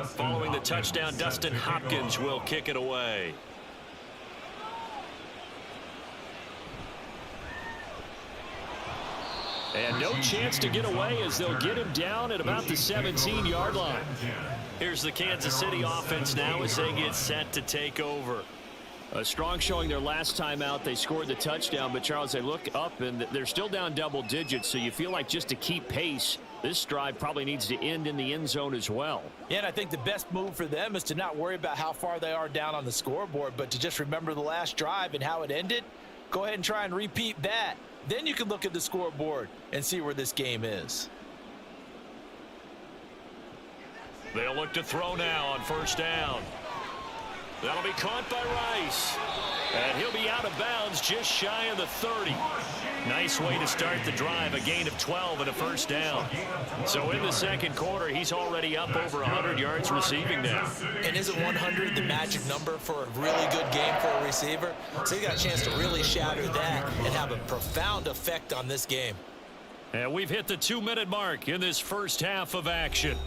Following the touchdown, Dustin Hopkins will kick it away. And no chance to get away as they'll get him down at about the 17-yard line. Here's the Kansas City offense now as they get set to take over. A strong showing their last time out. They scored the touchdown, but Charles, they look up and they're still down double digits, so you feel like just to keep pace, this drive probably needs to end in the end zone as well. Yeah, and I think the best move for them is to not worry about how far they are down on the scoreboard, but to just remember the last drive and how it ended. Go ahead and try and repeat that. Then you can look at the scoreboard and see where this game is. They'll look to throw now on first down. That'll be caught by Rice. And he'll be out of bounds just shy of the 30. Nice way to start the drive, a gain of 12 and a first down. So in the second quarter, he's already up over 100 yards receiving now. And isn't 100 the magic number for a really good game for a receiver? So he got a chance to really shatter that and have a profound effect on this game. And we've hit the 2-minute mark in this first half of action.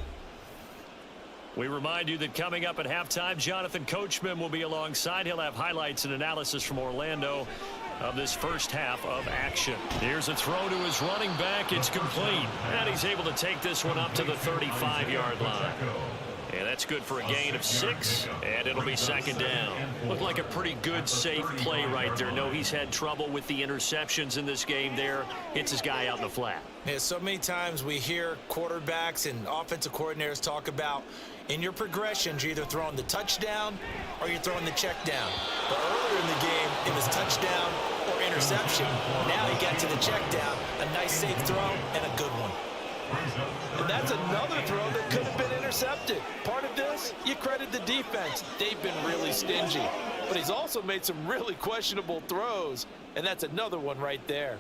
We remind you that coming up at halftime, Jonathan Coachman will be alongside. He'll have highlights and analysis from Orlando of this first half of action. Here's a throw to his running back. It's complete. And he's able to take this one up to the 35-yard line. And that's good for a gain of 6, and it'll be second down. Looked like a pretty good, safe play right there. No, he's had trouble with the interceptions in this game there. Hits his guy out in the flat. Yeah, so many times we hear quarterbacks and offensive coordinators talk about in your progressions, you're either throwing the touchdown or you're throwing the check down. But earlier in the game, it was touchdown or interception. Now he got to the check down, a nice safe throw and a good one. And that's another throw that could have been intercepted. Part of this, you credit the defense. They've been really stingy. But he's also made some really questionable throws, and that's another one right there.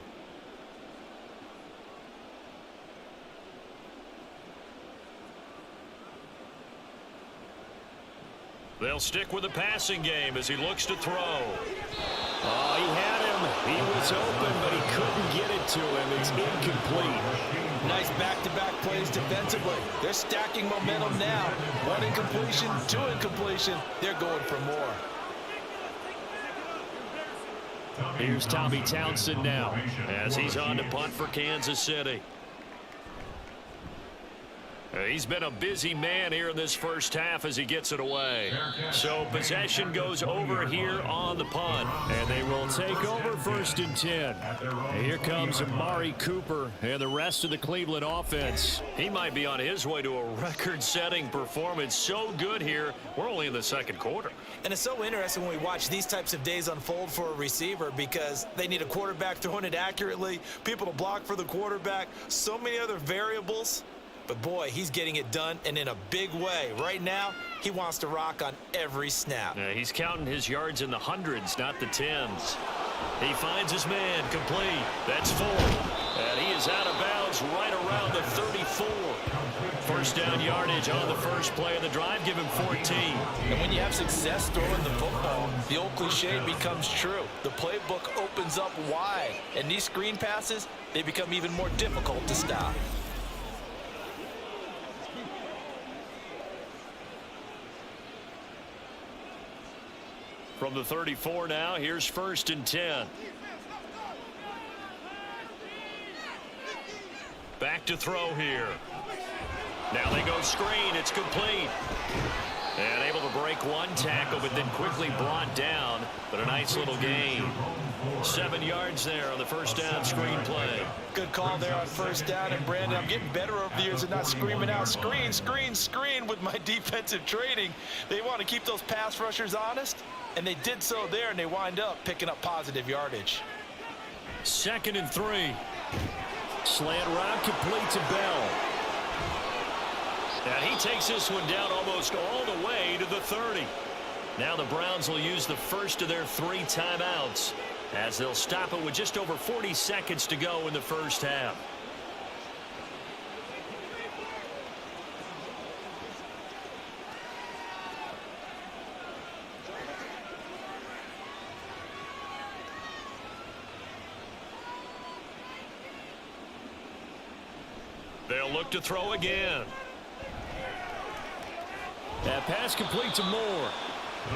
They'll stick with the passing game as he looks to throw. Oh, he had him. He was open, but he couldn't get it to him. It's incomplete. Nice back-to-back plays defensively. They're stacking momentum now. 1 incompletion, 2 incompletion. They're going for more. Here's Tommy Townsend now as he's on to punt for Kansas City. He's been a busy man here in this first half as he gets it away. So possession goes over here on the punt. And they will take over 1st and 10. Here comes Amari Cooper and the rest of the Cleveland offense. He might be on his way to a record-setting performance. So good here. We're only in the second quarter. And it's so interesting when we watch these types of days unfold for a receiver because they need a quarterback throwing it accurately, people to block for the quarterback, so many other variables. But, boy, he's getting it done, and in a big way. Right now, he wants to rock on every snap. Yeah, he's counting his yards in the hundreds, not the tens. He finds his man, complete. That's 4. And he is out of bounds right around the 34. First down yardage on the first play of the drive. Give him 14. And when you have success throwing the football, the old cliche becomes true. The playbook opens up wide. And these screen passes, they become even more difficult to stop. From the 34 now, here's 1st and 10. Back to throw here. Now they go screen. It's complete. And able to break one tackle, but then quickly brought down. But a nice little gain. 7 yards there on the first down screen play. Good call there on first down. And, Brandon, I'm getting better over the years at not screaming out screen, screen, screen with my defensive training. They want to keep those pass rushers honest, and they did so there, and they wind up picking up positive yardage. 2nd and 3. Slant route complete to Bell. And he takes this one down almost all the way to the 30. Now the Browns will use the first of their 3 timeouts as they'll stop it with just over 40 seconds to go in the first half. They'll look to throw again. That pass complete to Moore.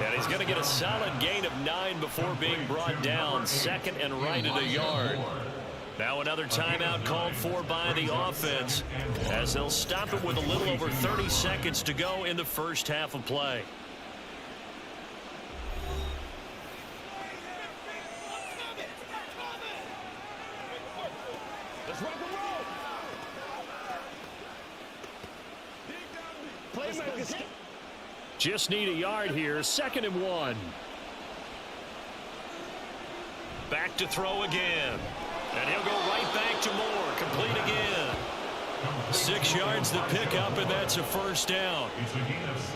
And he's going to get a solid gain of 9 before being brought down. 2nd and right at a yard. Now another timeout called for by the offense as they'll stop it with a little over 30 seconds to go in the first half of play. Let's rock and roll. Playmakers. Just need a yard here. 2nd and 1. Back to throw again. And he'll go right back to Moore. Complete again. 6 yards to pick up, and that's a first down.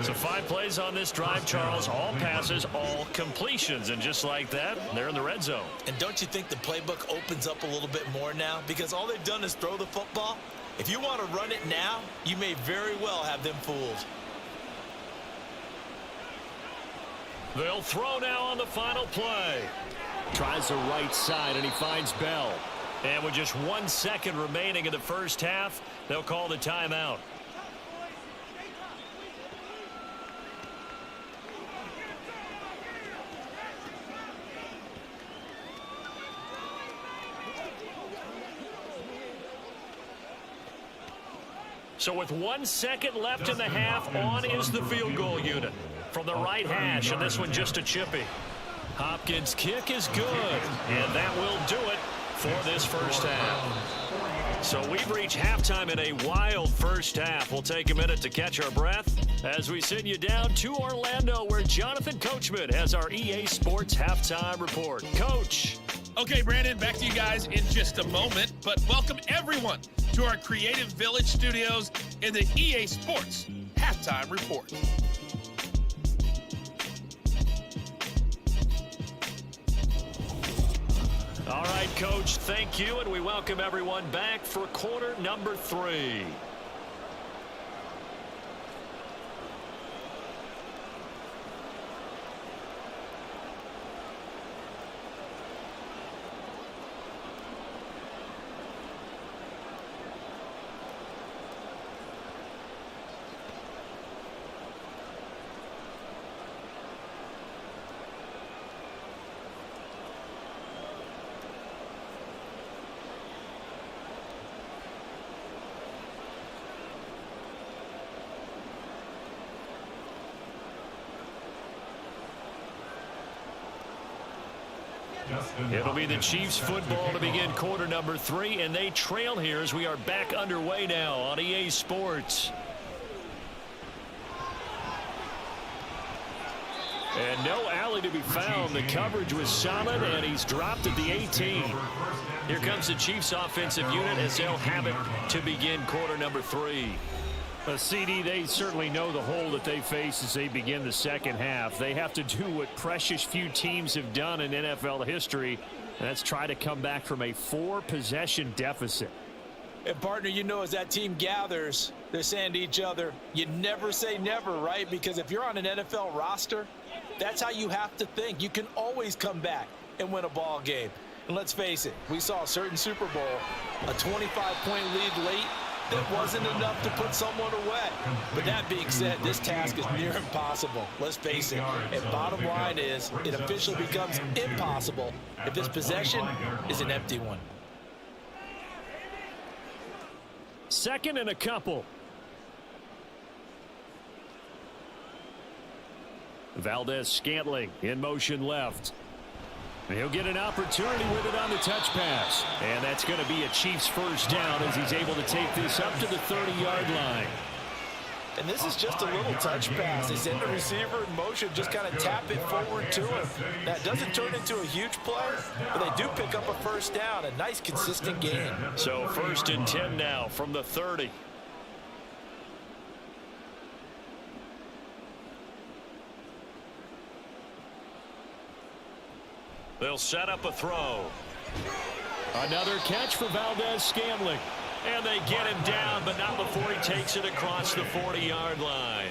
So 5 plays on this drive, Charles. All passes, all completions. And just like that, they're in the red zone. And don't you think the playbook opens up a little bit more now? Because all they've done is throw the football. If you want to run it now, you may very well have them fooled. They'll throw now on the final play. Tries the right side, and he finds Bell. And with just 1 second remaining in the first half, they'll call the timeout. So with 1 second left in the half, on is the field goal unit. From the right hash, and this one just a chippy. Hopkins' kick is good, and that will do it for this first half. So we've reached halftime in a wild first half. We'll take a minute to catch our breath as we send you down to Orlando, where Jonathan Coachman has our EA Sports halftime report. Coach. Okay, Brandon, back to you guys in just a moment, but welcome everyone to our Creative Village studios in the EA Sports halftime report. All right, Coach, thank you, and we welcome everyone back for quarter number 3. It'll be the Chiefs football to begin quarter number 3, and they trail here as we are back underway now on EA Sports. And no alley to be found. The coverage was solid, and he's dropped at the 18. Here comes the Chiefs offensive unit as they'll have it to begin quarter number 3. CD, they certainly know the hole that they face as they begin the second half. They have to do what precious few teams have done in NFL history, and that's try to come back from a 4-possession deficit. And, partner, you know, as that team gathers, they're saying to each other, you never say never, right? Because if you're on an NFL roster, that's how you have to think. You can always come back and win a ball game. And let's face it, we saw a certain Super Bowl, a 25-point lead late, that wasn't enough to put someone away. But that being said, this task is near impossible. Let's face it. And bottom line is, it officially becomes impossible if this possession is an empty one. Second and a couple. Valdez-Scantling in motion left. And he'll get an opportunity with it on the touch pass. And that's going to be a Chiefs first down as he's able to take this up to the 30-yard line. And this is just a little touch pass. They send the receiver in motion, just kind of tap it forward to him. That doesn't turn into a huge play, but they do pick up a first down, a nice consistent gain. So 1st and 10 now from the 30. They'll set up a throw. Another catch for Valdez-Scantling. And they get him down, but not before he takes it across the 40-yard line.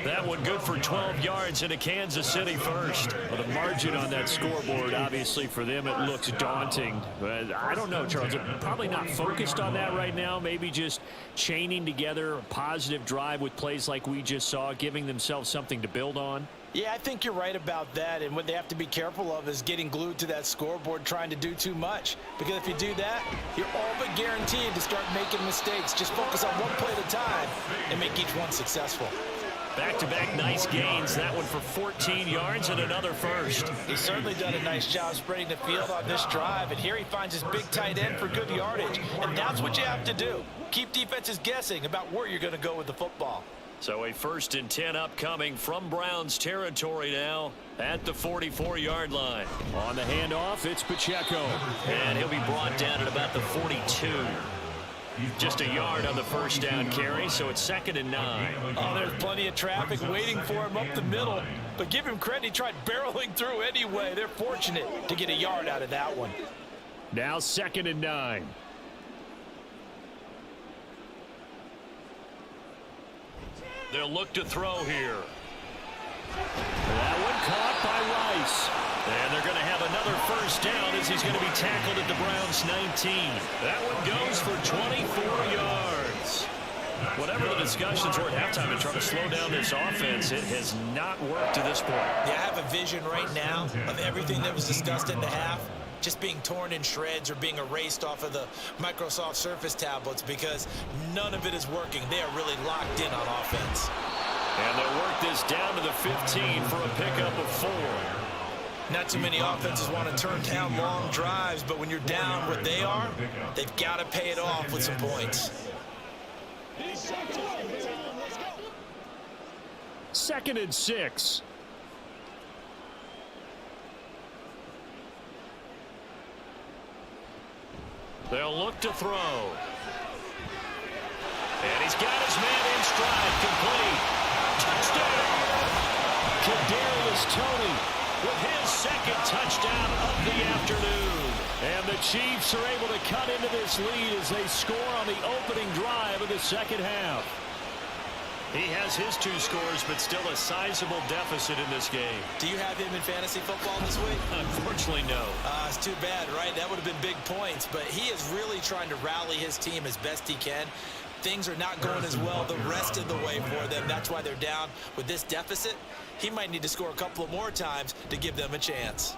That one good for 12 yards and a Kansas City first. Well, the margin on that scoreboard, obviously, for them, it looks daunting. But I don't know, Charles. They're probably not focused on that right now. Maybe just chaining together a positive drive with plays like we just saw, giving themselves something to build on. Yeah, I think you're right about that. And what they have to be careful of is getting glued to that scoreboard, trying to do too much. Because if you do that, you're all but guaranteed to start making mistakes. Just focus on one play at a time and make each one successful. Back-to-back nice gains. That one for 14 yards and another first. He's certainly done a nice job spreading the field on this drive. And here he finds his big tight end for good yardage. And that's what you have to do. Keep defenses guessing about where you're going to go with the football. So a 1st and 10 upcoming from Browns territory now at the 44-yard line. On the handoff, it's Pacheco. And he'll be brought down at about the 42. Just a yard on the first down carry, so it's 2nd and 9. Oh, there's plenty of traffic waiting for him up the middle. But give him credit, he tried barreling through anyway. They're fortunate to get a yard out of that one. Now 2nd and 9. They'll look to throw here. That one caught by Rice. And they're going to have another first down as he's going to be tackled at the Browns 19. That one goes for 24 yards. Whatever the discussions were at halftime and trying to slow down this offense, it has not worked to this point. Yeah, I have a vision right now of everything that was discussed at the half just being torn in shreds or being erased off of the Microsoft Surface tablets because none of it is working. They are really locked in on offense. And they'll work this down to the 15 for a pickup of 4. Not too many offenses want to turn down long drives, but when you're down what they are, they've got to pay it off with some points. 2nd and 6. They'll look to throw. And he's got his man in stride, complete. Touchdown! Kadarius Toney with his 2nd touchdown of the afternoon. And the Chiefs are able to cut into this lead as they score on the opening drive of the second half. He has his 2 scores, but still a sizable deficit in this game. Do you have him in fantasy football this week? Unfortunately, no. It's too bad, right? That would have been big points, but he is really trying to rally his team as best he can. Things are not going as well the rest of the way for them. That's why they're down with this deficit. He might need to score a couple of more times to give them a chance.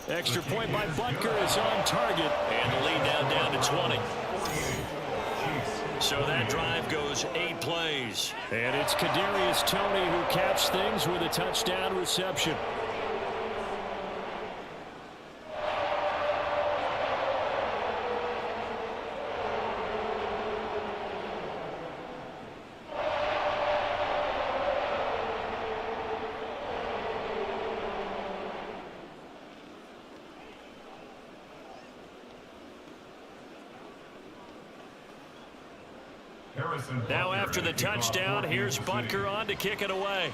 Extra point by Butker is on target. And the lead now down to 20. So that drive goes 8 plays. And it's Kadarius Toney who caps things with a touchdown reception. Now after the touchdown, here's Butker on to kick it away.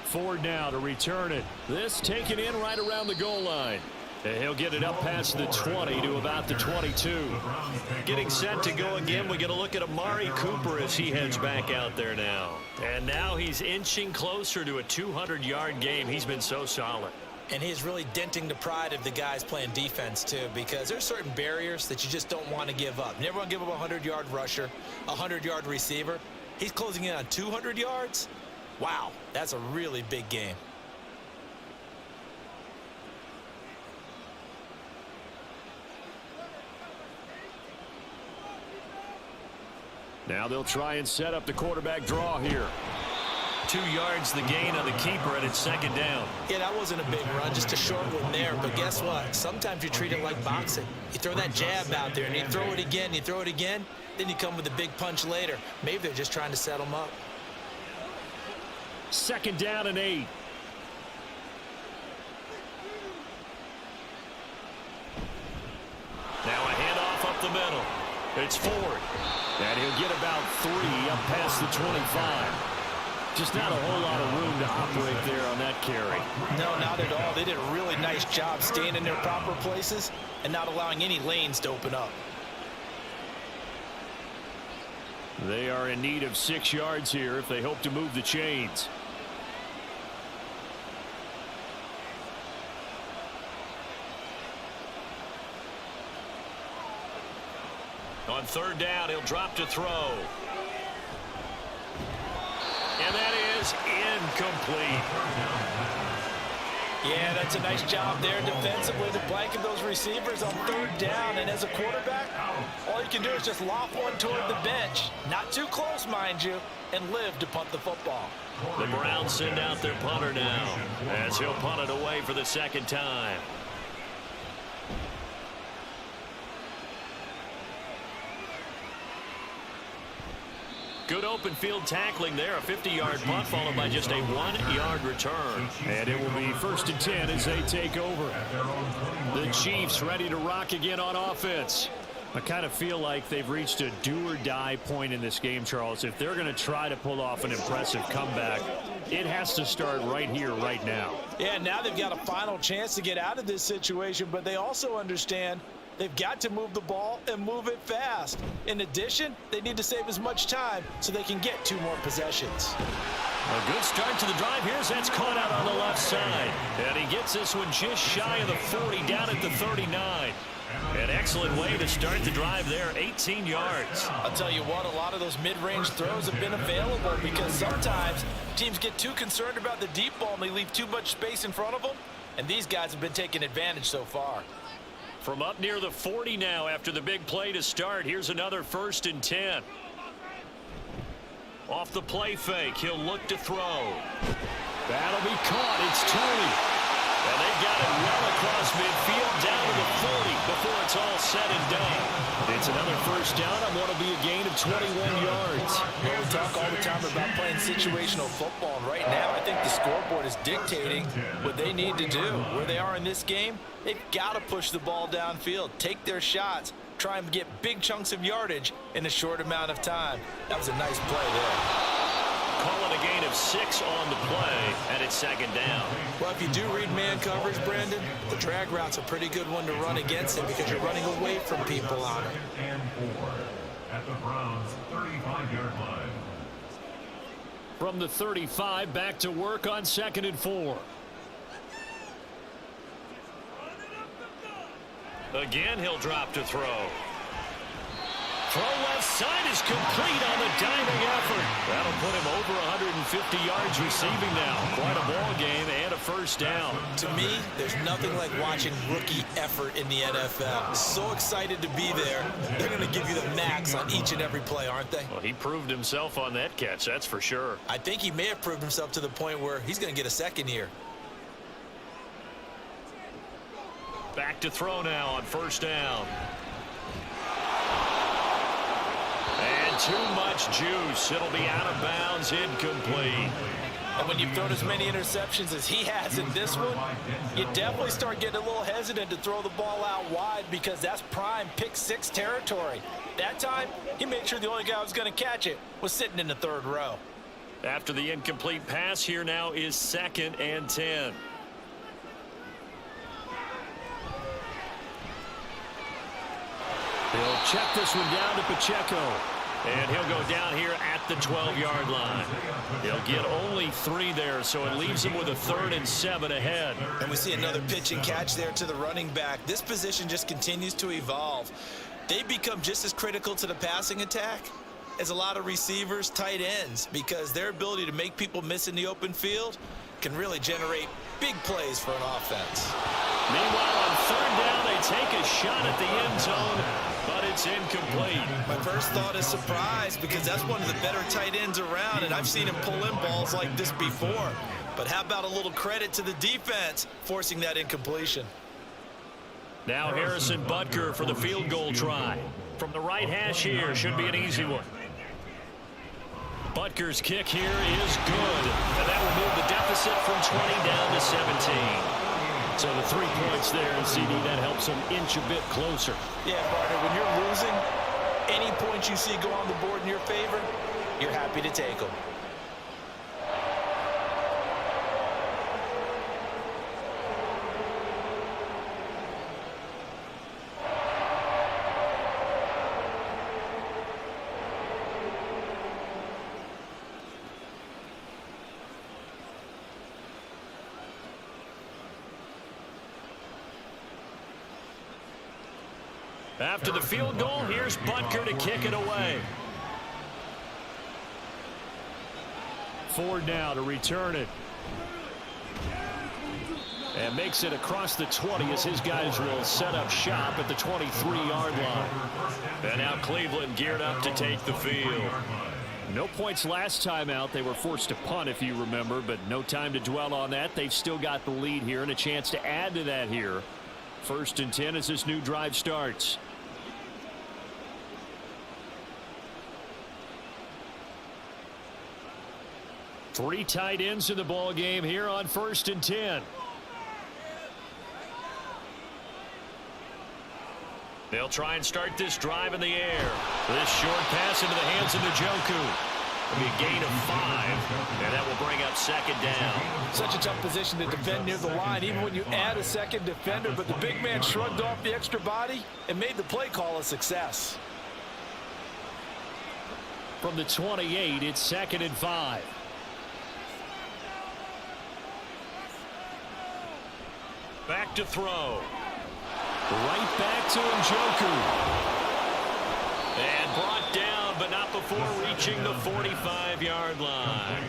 Ford now to return it. This taken in right around the goal line. And he'll get it up past the 20 to about the 22. Getting set to go again. We get a look at Amari Cooper as he heads back out there now. And now he's inching closer to a 200-yard game. He's been so solid. And he's really denting the pride of the guys playing defense, too, because there's certain barriers that you just don't want to give up. You never want to give up a 100-yard rusher, a 100-yard receiver. He's closing in on 200 yards. Wow, that's a really big game. Now they'll try and set up the quarterback draw here. 2 yards the gain on the keeper, and it's second down. Yeah, that wasn't a big run, just a short one there. But guess what? Sometimes you treat it like boxing. You throw that jab out there, and you throw it again, you throw it again, then you come with a big punch later. Maybe they're just trying to set them up. Second down and 8. Now a handoff up the middle. It's Ford. And he'll get about 3 up past the 25. Just not a whole lot of room to operate there on that carry. No, not at all. They did a really nice job staying in their proper places and not allowing any lanes to open up. They are in need of 6 yards here if they hope to move the chains. On third down, he'll drop to throw. And that is incomplete. Yeah, that's a nice job there defensively to blanket those receivers on third down. And as a quarterback, all you can do is just loft one toward the bench. Not too close, mind you, and live to punt the football. The Browns send out their punter now as he'll punt it away for the second time. Good open field tackling there. A 50-yard punt followed by just a 1-yard return. And it will be 1st and 10 as they take over. The Chiefs ready to rock again on offense. I kind of feel like they've reached a do-or-die point in this game, Charles. If they're going to try to pull off an impressive comeback, it has to start right here, right now. Yeah, now they've got a final chance to get out of this situation, but they also understand they've got to move the ball and move it fast. In addition, they need to save as much time so they can get 2 more possessions. A good start to the drive. Here's that's caught out on the left side. And he gets this one just shy of the 40, down at the 39. An excellent way to start the drive there, 18 yards. I'll tell you what, a lot of those mid-range throws have been available because sometimes teams get too concerned about the deep ball and they leave too much space in front of them. And these guys have been taking advantage so far. From up near the 40 now after the big play to start. Here's another 1st and 10. Off the play fake, he'll look to throw. That'll be caught. It's Tony. And they've got it well across midfield down to the 40 before it's all said and done. It's another 1st down on what will be a gain of 21 yards. Well, we talk all the time about playing situational football. And right now, I think the scoreboard is dictating what they need to do. Where they are in this game, they've got to push the ball downfield, take their shots, try and get big chunks of yardage in a short amount of time. That was a nice play there. Call it a gain of 6 on the play, and it's second down. Well, if you do read man coverage, Brandon, the drag route's a pretty good one to run against it because you're running away from people on it. And 4 at the Browns' 35-yard line. From the 35, back to work on 2nd and 4. Again, he'll drop to throw. Throw left side is complete on the diving effort. That'll put him over 150 yards receiving now. Quite a ball game and a 1st down. To me, there's nothing like watching rookie effort in the NFL. So excited to be there. They're going to give you the max on each and every play, aren't they? Well, he proved himself on that catch, that's for sure. I think he may have proved himself to the point where he's going to get a second here. Back to throw now on 1st down. And too much juice. It'll be out of bounds, incomplete. And when you've thrown as many interceptions as he has in this one, you definitely start getting a little hesitant to throw the ball out wide because that's prime pick six territory. That time, he made sure the only guy who was going to catch it was sitting in the third row. After the incomplete pass, here now is 2nd and 10. He'll check this one down to Pacheco. And he'll go down here at the 12-yard line. He'll get only 3 there, so it leaves him with a 3rd and 7 ahead. And we see another pitch and catch there to the running back. This position just continues to evolve. They become just as critical to the passing attack as a lot of receivers, tight ends, because their ability to make people miss in the open field can really generate big plays for an offense. Meanwhile, on 3rd down, they take a shot at the end zone, but it's incomplete. My first thought is surprise because that's one of the better tight ends around, and I've seen him pull in balls like this before. But how about a little credit to the defense forcing that incompletion? Now Harrison Butker for the field goal try. From the right hash here, should be an easy one. Butker's kick here is good, and that will move the deficit from 20 down to 17. So the 3 points there, and CD, that helps them inch a bit closer. Yeah, partner, when you're losing, any points you see go on the board in your favor, you're happy to take them. After the field goal, here's Butker to kick it away. 4 now to return it. And makes it across the 20 as his guys will set up shop at the 23-yard line. And now Cleveland geared up to take the field. No points last time out. They were forced to punt, if you remember, but no time to dwell on that. They've still got the lead here and a chance to add to that here. 1st and 10 as this new drive starts. Three tight ends in the ball game here on 1st and 10. They'll try and start this drive in the air. This short pass into the hands of Njoku. It'll be a gain of 5, and that will bring up 2nd down. Such a tough position to defend near the line, even when you add a second defender, but the big man shrugged off the extra body and made the play call a success. From the 28, it's 2nd and 5. Back to throw. Right back to Njoku. And brought down, but not before reaching the 45-yard line.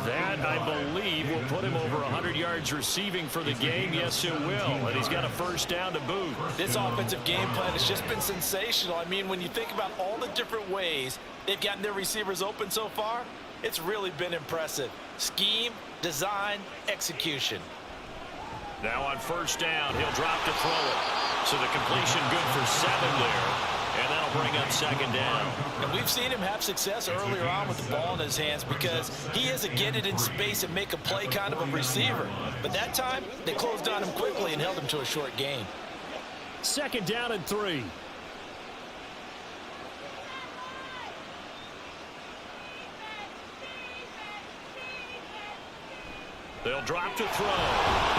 That, I believe, will put him over 100 yards receiving for the game. Yes, it will. And he's got a 1st down to boot. This offensive game plan has just been sensational. I mean, when you think about all the different ways they've gotten their receivers open so far, it's really been impressive. Scheme, design, execution. Now on 1st down, he'll drop to throw it. So the completion good for 7 there. And that'll bring up 2nd down. And we've seen him have success earlier on with the ball in his hands because he is a get it in space and make a play kind of a receiver. But that time, they closed on him quickly and held him to a short gain. 2nd down and 3. They'll drop to throw.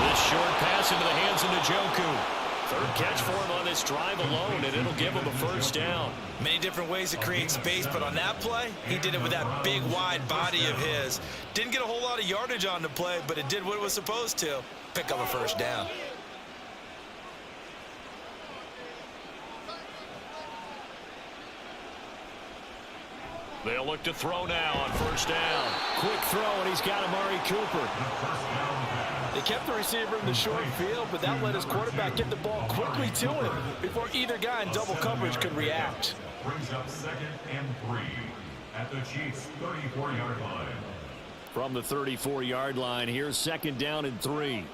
This short pass into the hands of Njoku. 3rd catch for him on this drive alone, and it'll give him a 1st down. Many different ways to create space, but on that play, he did it with that big, wide body of his. Didn't get a whole lot of yardage on the play, but it did what it was supposed to. Pick up a 1st down. They'll look to throw now on 1st down. Quick throw, and he's got Amari Cooper. They kept the receiver in the short field, but that let his quarterback get the ball quickly to him before either guy in double coverage could react. Brings up 2nd and 3 at the Chiefs' 34-yard line. From the 34-yard line, here's 2nd down and 3.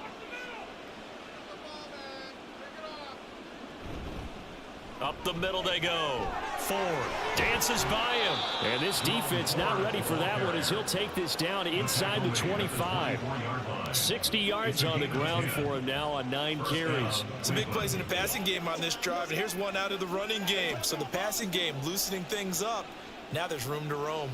Up the middle they go. Ford dances by him. And this defense not ready for that one as he'll take this down inside the 25. 60 yards on the ground for him now on 9 carries. Some big plays in the passing game on this drive, and here's one out of the running game. So the passing game loosening things up. Now there's room to roam.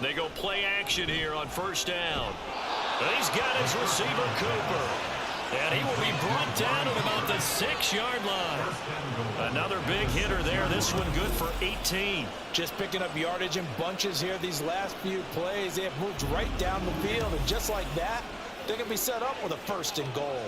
They go play action here on first down. He's got his receiver, Cooper. And he will be brought down at about the 6-yard line. Another big hitter there. This one good for 18. Just picking up yardage in bunches here these last few plays. They have moved right down the field, and just like that, they're going to be set up with a 1st and goal.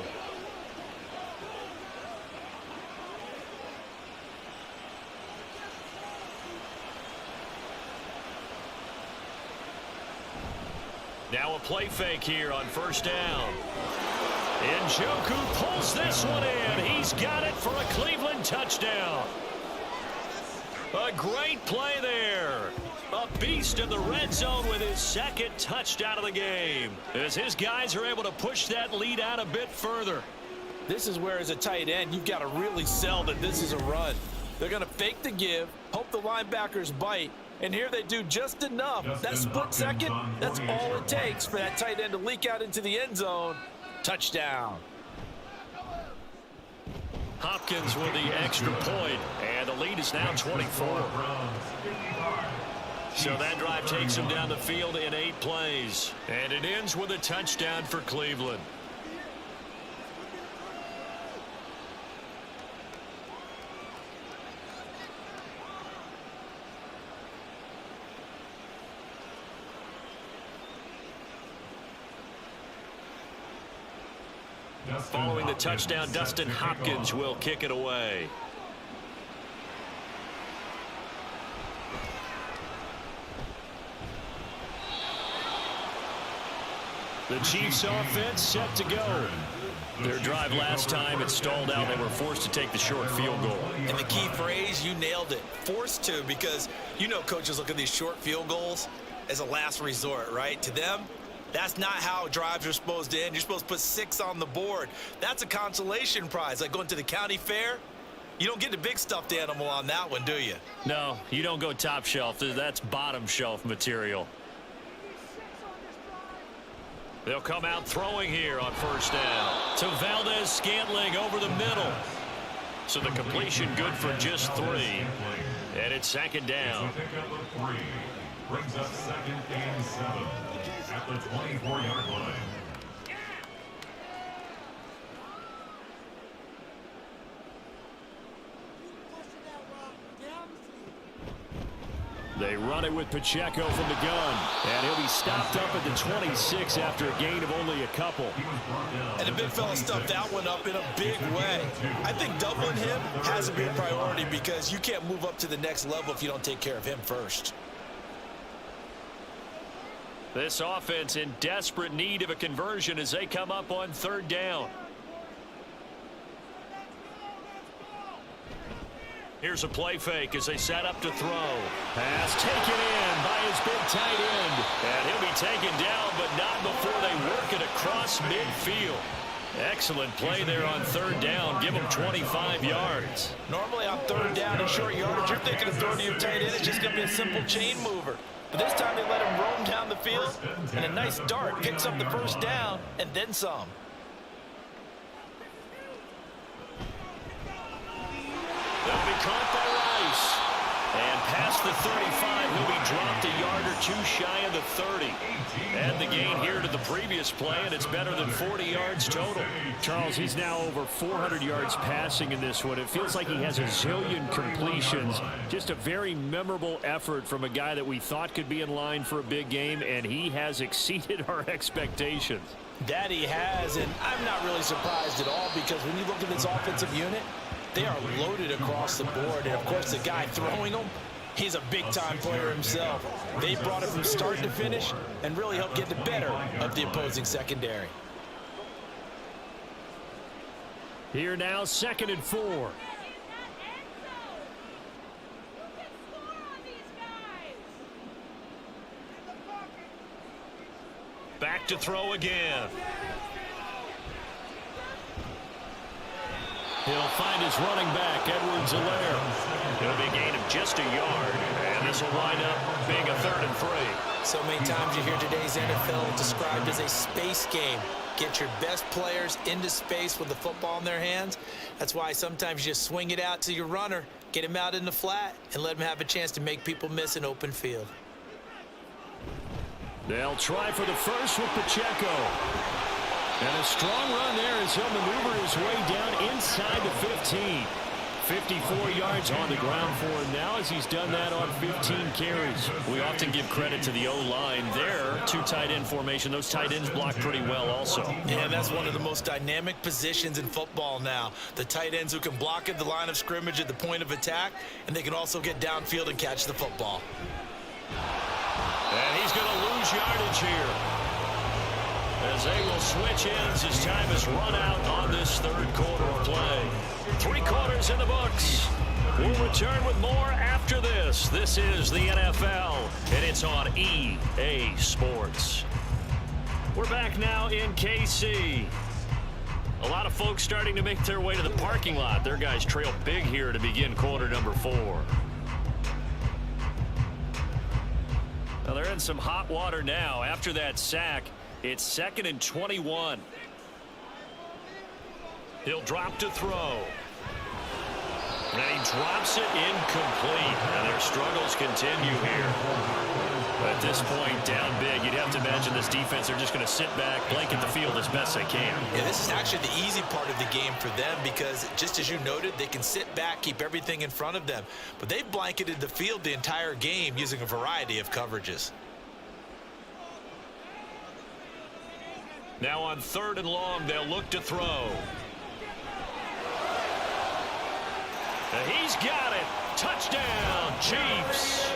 Now a play fake here on first down. Njoku pulls this one in. He's got it for a Cleveland touchdown. A great play there. A beast in the red zone with his 2nd touchdown of the game, as his guys are able to push that lead out a bit further. This is where, as a tight end, you've got to really sell that this is a run. They're going to fake the give, hope the linebackers bite, and here they do just enough. That split second, that's all it takes for that tight end to leak out into the end zone. Touchdown. Hopkins with the extra point, and the lead is now 24. So that drive takes him down the field in 8 plays, and it ends with a touchdown for Cleveland. Following the touchdown, Dustin Hopkins will kick it away. The Chiefs offense set to go. Their drive last time, it stalled out. They were forced to take the short field goal. And the key phrase, you nailed it. Forced to, because you know coaches look at these short field goals as a last resort, right? To them, that's not how drives are supposed to end. You're supposed to put 6 on the board. That's a consolation prize. Like going to the county fair, you don't get the big stuffed animal on that one, do you? No, you don't go top shelf. That's bottom shelf material. They'll come out throwing here on first down to Valdez-Scantling over the middle. So the completion good for just 3. And it's 2nd down. Brings up 2nd and 7 at the 24-yard line. They run it with Pacheco from the gun, and he'll be stopped up at the 26 after a gain of only a couple. And the big fella stuffed that one up in a big way. I think doubling him has to be a priority because you can't move up to the next level if you don't take care of him first. This offense in desperate need of a conversion as they come up on 3rd down. Here's a play fake as they set up to throw. Pass taken in by his big tight end. And he'll be taken down, but not before they work it across midfield. Excellent play there on 3rd down. Give him 25 yards. Normally on 3rd down and short yardage, you're thinking of throwing to your tight end. It's just going to be a simple chain mover. But this time they let him roam down the field, and a nice dart picks up the 1st down and then some. They'll be caught by Rice. And past the 35, he'll be dropped a yard or 2 shy of the 30. And the gain here to the previous play, and it's better than 40 yards total. Charles, he's now over 400 yards passing in this one. It feels like he has a zillion completions. Just a very memorable effort from a guy that we thought could be in line for a big game, and he has exceeded our expectations. That he has, and I'm not really surprised at all because when you look at this offensive unit, they are loaded across the board. And, of course, the guy throwing them, he's a big-time player himself. They brought it from start to finish and really helped get the better of the opposing secondary. Here now, 2nd and 4. Back to throw again. He'll find his running back, Edwards-Helaire. It'll be a gain of just a yard, and this will wind up being a 3rd and 3. So many times you hear today's NFL described as a space game. Get your best players into space with the football in their hands. That's why sometimes you just swing it out to your runner, get him out in the flat, and let him have a chance to make people miss an open field. They'll try for the first with Pacheco. And a strong run there as he'll maneuver his way down inside the 15. 54 yards on the ground for him now as he's done that on 15 carries. We often give credit to the O-line there. 2 tight end formation. Those tight ends block pretty well also. Yeah, that's one of the most dynamic positions in football now. The tight ends who can block at the line of scrimmage at the point of attack, and they can also get downfield and catch the football. And he's going to lose yardage here, as they will switch ends as time is run out on this 3rd quarter of play. 3 quarters in the books. We'll return with more after this. This is the NFL, and it's on EA Sports. We're back now in KC. A lot of folks starting to make their way to the parking lot. Their guys trail big here to begin quarter number 4. Now they're in some hot water now. After that sack, it's 2nd and 21. He'll drop to throw. And he drops it incomplete. And their struggles continue here. At this point, down big, you'd have to imagine this defense, they're just going to sit back, blanket the field as best they can. Yeah, this is actually the easy part of the game for them because, just as you noted, they can sit back, keep everything in front of them. But they've blanketed the field the entire game using a variety of coverages. Now on 3rd and long, they'll look to throw. And he's got it. Touchdown, Chiefs.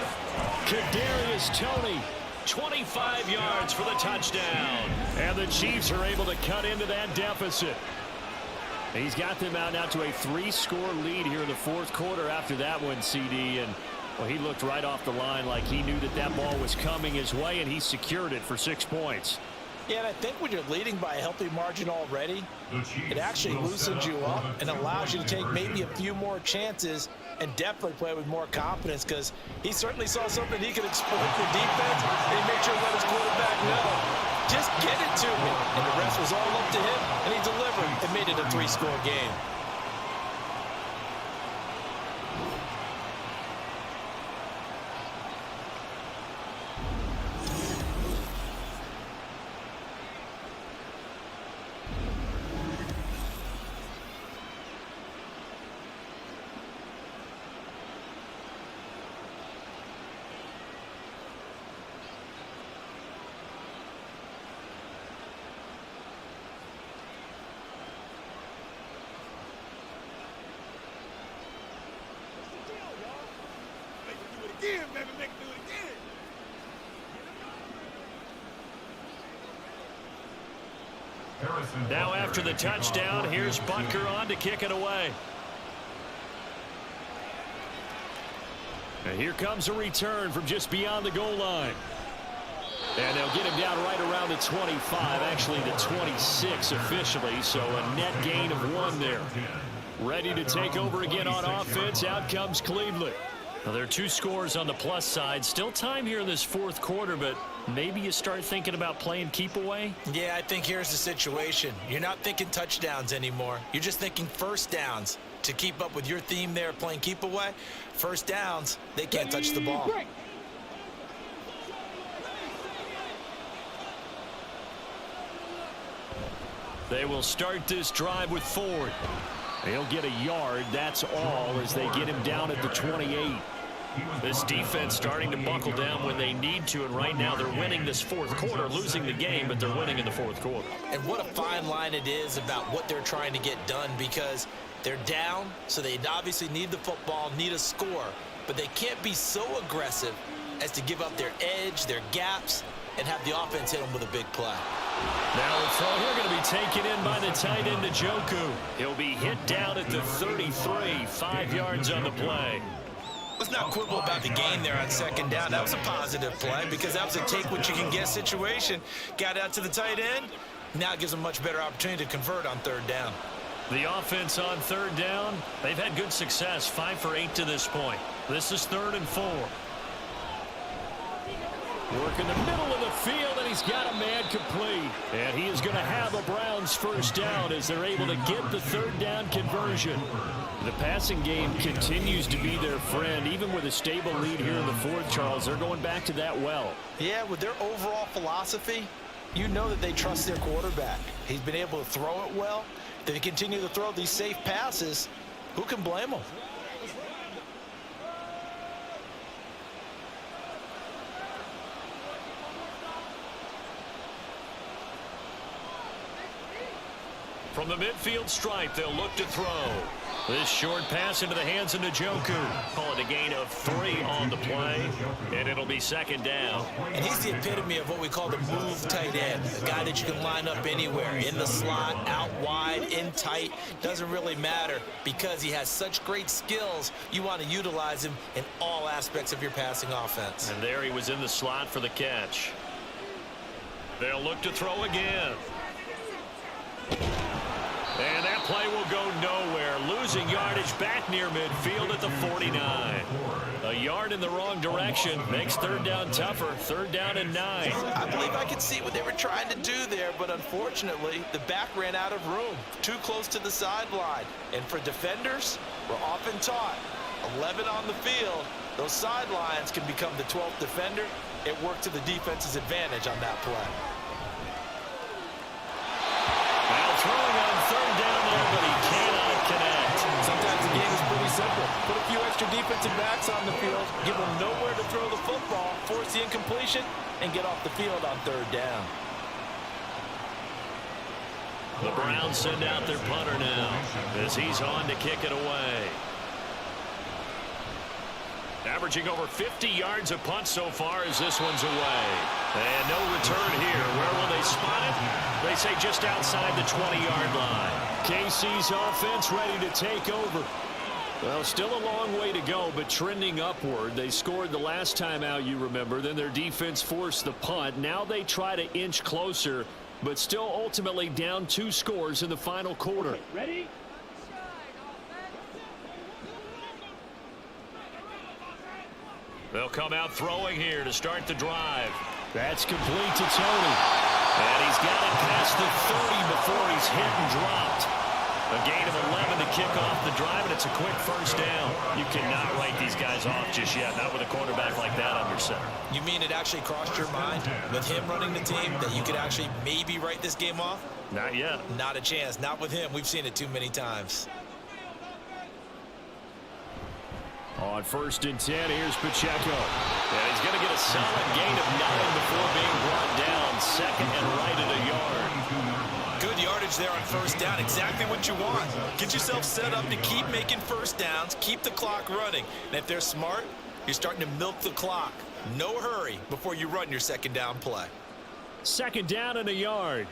Kadarius Toney, 25 yards for the touchdown. And the Chiefs are able to cut into that deficit. He's got them out now to a 3-score lead here in the 4th quarter after that one, CD. And, well, he looked right off the line like he knew that that ball was coming his way, and he secured it for 6 points. Yeah, and I think when you're leading by a healthy margin already, it actually loosens you up and allows you to take maybe a few more chances and definitely play with more confidence because he certainly saw something he could exploit for defense, and he made sure to let his quarterback know, just get it to me. And the rest was all up to him, and he delivered and made it a 3-score game. Again, baby, make it do it again. Now after the touchdown, here's Butker on to kick it away. And here comes a return from just beyond the goal line. And they'll get him down right around the 25, actually the 26 officially, so a net gain of 1 there. Ready to take over again on offense, out comes Cleveland. Now, there are 2 scores on the plus side. Still time here in this 4th quarter, but maybe you start thinking about playing keep away? Yeah, I think here's the situation. You're not thinking touchdowns anymore. You're just thinking first downs. To keep up with your theme there, playing keep away, first downs, they can't touch the ball. They will start this drive with Ford. He'll get a yard, that's all, as they get him down at the 28. This defense starting to buckle down when they need to, and right now they're winning this 4th quarter, losing the game, but they're winning in the 4th quarter. And what a fine line it is about what they're trying to get done because they're down, so they obviously need the football, need a score, but they can't be so aggressive as to give up their edge, their gaps, and have the offense hit them with a big play. Now the throw here going to be taken in by the tight end, Njoku. He'll be hit down at the 33, 5 yards on the play. Let's not quibble about the gain there on second down. That was a positive play because that was a take-what-you-can-get situation. Got out to the tight end. Now it gives them a much better opportunity to convert on third down. The offense on third down, they've had good success, 5 for 8 to this point. This is 3rd and 4. Work in the middle of the field, and he's got a man complete. And he is going to have a Browns first down as they're able to get the third down conversion. The passing game continues to be their friend. Even with a stable lead here in the fourth, Charles, they're going back to that well. Yeah, with their overall philosophy, you know that they trust their quarterback. He's been able to throw it well. If they continue to throw these safe passes, who can blame them? From the midfield stripe, they'll look to throw. This short pass into the hands of Njoku. Call it a gain of 3 on the play, and it'll be second down. And he's the epitome of what we call the move tight end, a guy that you can line up anywhere, in the slot, out wide, in tight, doesn't really matter because he has such great skills. You want to utilize him in all aspects of your passing offense. And there he was in the slot for the catch. They'll look to throw again. And that play will go nowhere. Losing yardage back near midfield at the 49. A yard in the wrong direction makes third down tougher. 3rd down and 9. I believe I could see what they were trying to do there, but unfortunately, the back ran out of room. Too close to the sideline. And for defenders, we're often taught, 11 on the field, those sidelines can become the 12th defender. It worked to the defense's advantage on that play. Now throwing on third down there, but he cannot connect. Sometimes the game is pretty simple. Put a few extra defensive backs on the field, give them nowhere to throw the football, force the incompletion, and get off the field on third down. The Browns send out their punter now as he's on to kick it away. Averaging over 50 yards a punt so far as this one's away. And no return here. Where will they spot it? They say just outside the 20-yard line. KC's offense ready to take over. Well, still a long way to go, but trending upward. They scored the last time out, you remember. Then their defense forced the punt. Now they try to inch closer, but still ultimately down 2 scores in the final quarter. Ready? They'll come out throwing here to start the drive. That's complete to Tony. And he's got it past the 30 before he's hit and dropped. A gain of 11 to kick off the drive, and it's a quick first down. You cannot write these guys off just yet, not with a quarterback like that under center. You mean it actually crossed your mind with him running the team that you could actually maybe write this game off? Not yet. Not a chance. Not with him. We've seen it too many times. On 1st and 10, here's Pacheco. And he's going to get a solid gain of 9 before being brought down. 2nd and right at a yard. Good yardage there on first down. Exactly what you want. Get yourself set up to keep making first downs. Keep the clock running. And if they're smart, you're starting to milk the clock. No hurry before you run your 2nd down play. 2nd down and a yard.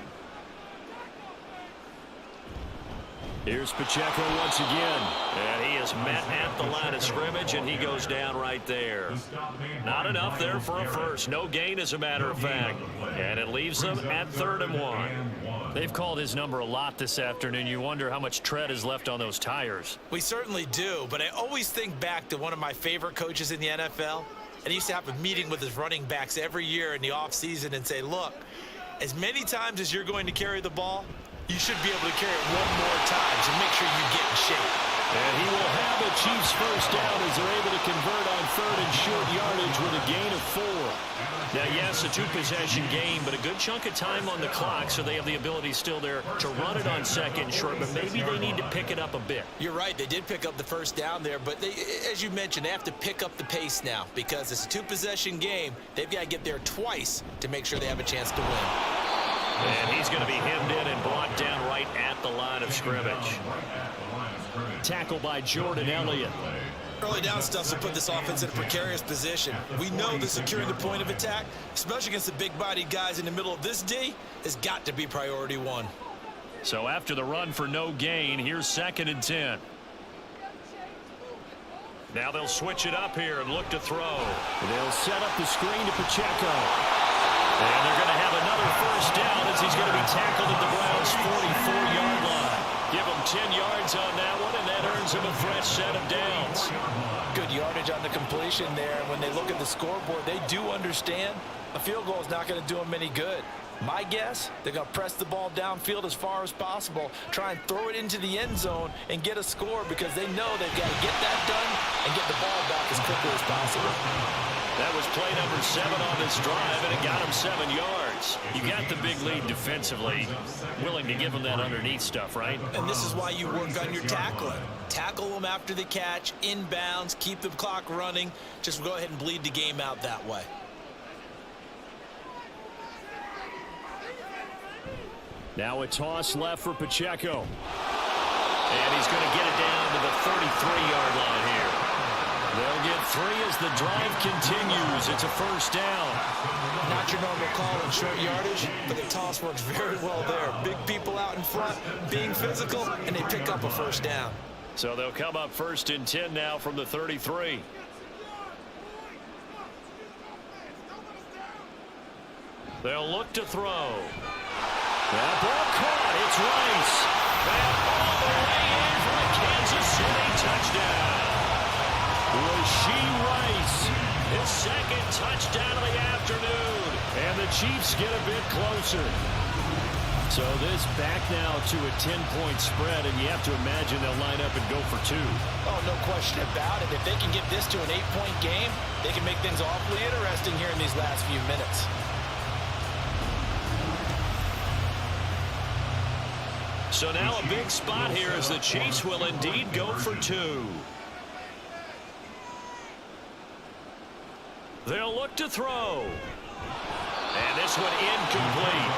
Here's Pacheco once again. And he is met at the line of scrimmage, and he goes down right there. Not enough there for a first. No gain, as a matter of fact. And it leaves them at 3rd and 1. They've called his number a lot this afternoon. You wonder how much tread is left on those tires. We certainly do, but I always think back to one of my favorite coaches in the NFL. And he used to have a meeting with his running backs every year in the offseason and say, look, as many times as you're going to carry the ball, you should be able to carry it one more time to make sure you get in shape. And he will have the Chiefs first down as they're able to convert on 3rd and short yardage with a gain of 4. Now, yes, a 2-possession game, but a good chunk of time on the clock, so they have the ability still there to run it on 2nd and short, but maybe they need to pick it up a bit. You're right. They did pick up the first down there, but they, as you mentioned, they have to pick up the pace now because it's a 2-possession game. They've got to get there twice to make sure they have a chance to win. And he's going to be hemmed in and brought down right at the line of scrimmage. Tackle by Jordan Elliott. Early down stuff to put this offense in a precarious position. We know that securing the point of attack, especially against the big-bodied guys in the middle of this D, has got to be priority 1. So after the run for no gain, here's 2nd and 10. Now they'll switch it up here and look to throw. They'll set up the screen to Pacheco. And they're going to have another first down as he's going to be tackled at the Browns' 44-yard line. Give him 10 yards on that one, and that earns him a fresh set of downs. Good yardage on the completion there. When they look at the scoreboard, they do understand a field goal is not going to do them any good. My guess, they're going to press the ball downfield as far as possible, try and throw it into the end zone and get a score because they know they've got to get that done and get the ball back as quickly as possible. That was play number 7 on this drive, and it got him 7 yards. You got the big lead defensively. Willing to give them that underneath stuff, right? And this is why you work on your tackling. Tackle them after the catch, inbounds, keep the clock running. Just go ahead and bleed the game out that way. Now a toss left for Pacheco. And he's going to get it down to the 33-yard line here. They'll get 3 as the drive continues. It's a first down. Not your normal call in short yardage, but the toss works very well there. Big people out in front, being physical, and they pick up a first down. So they'll come up 1st and 10 now from the 33. They'll look to throw. That ball caught. It's Rice. And all the way in for a Kansas City touchdown. Rasheed Rice, his 2nd touchdown of the afternoon. And the Chiefs get a bit closer. So this back now to a 10-point spread, and you have to imagine they'll line up and go for 2. Oh, no question about it. If they can get this to an 8-point game, they can make things awfully interesting here in these last few minutes. So now a big spot here as the Chiefs will indeed go for 2. They'll look to throw. And this one incomplete.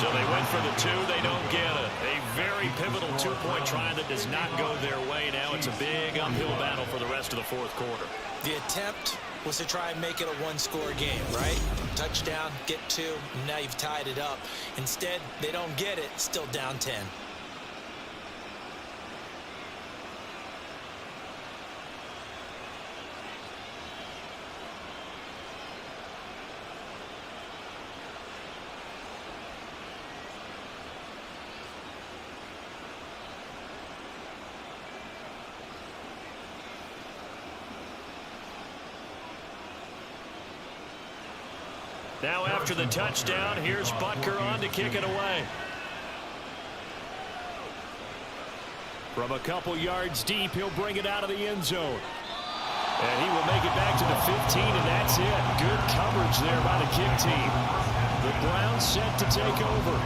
So they went for the 2. They don't get it. A very pivotal 2-point try that does not go their way. Now it's a big uphill battle for the rest of the 4th quarter. The attempt was to try and make it a 1-score game, right? Touchdown, get 2, and now you've tied it up. Instead, they don't get it, still down 10. Now after the touchdown, here's Butker on to kick it away. From a couple yards deep, he'll bring it out of the end zone. And he will make it back to the 15, and that's it. Good coverage there by the kick team. The Browns set to take over.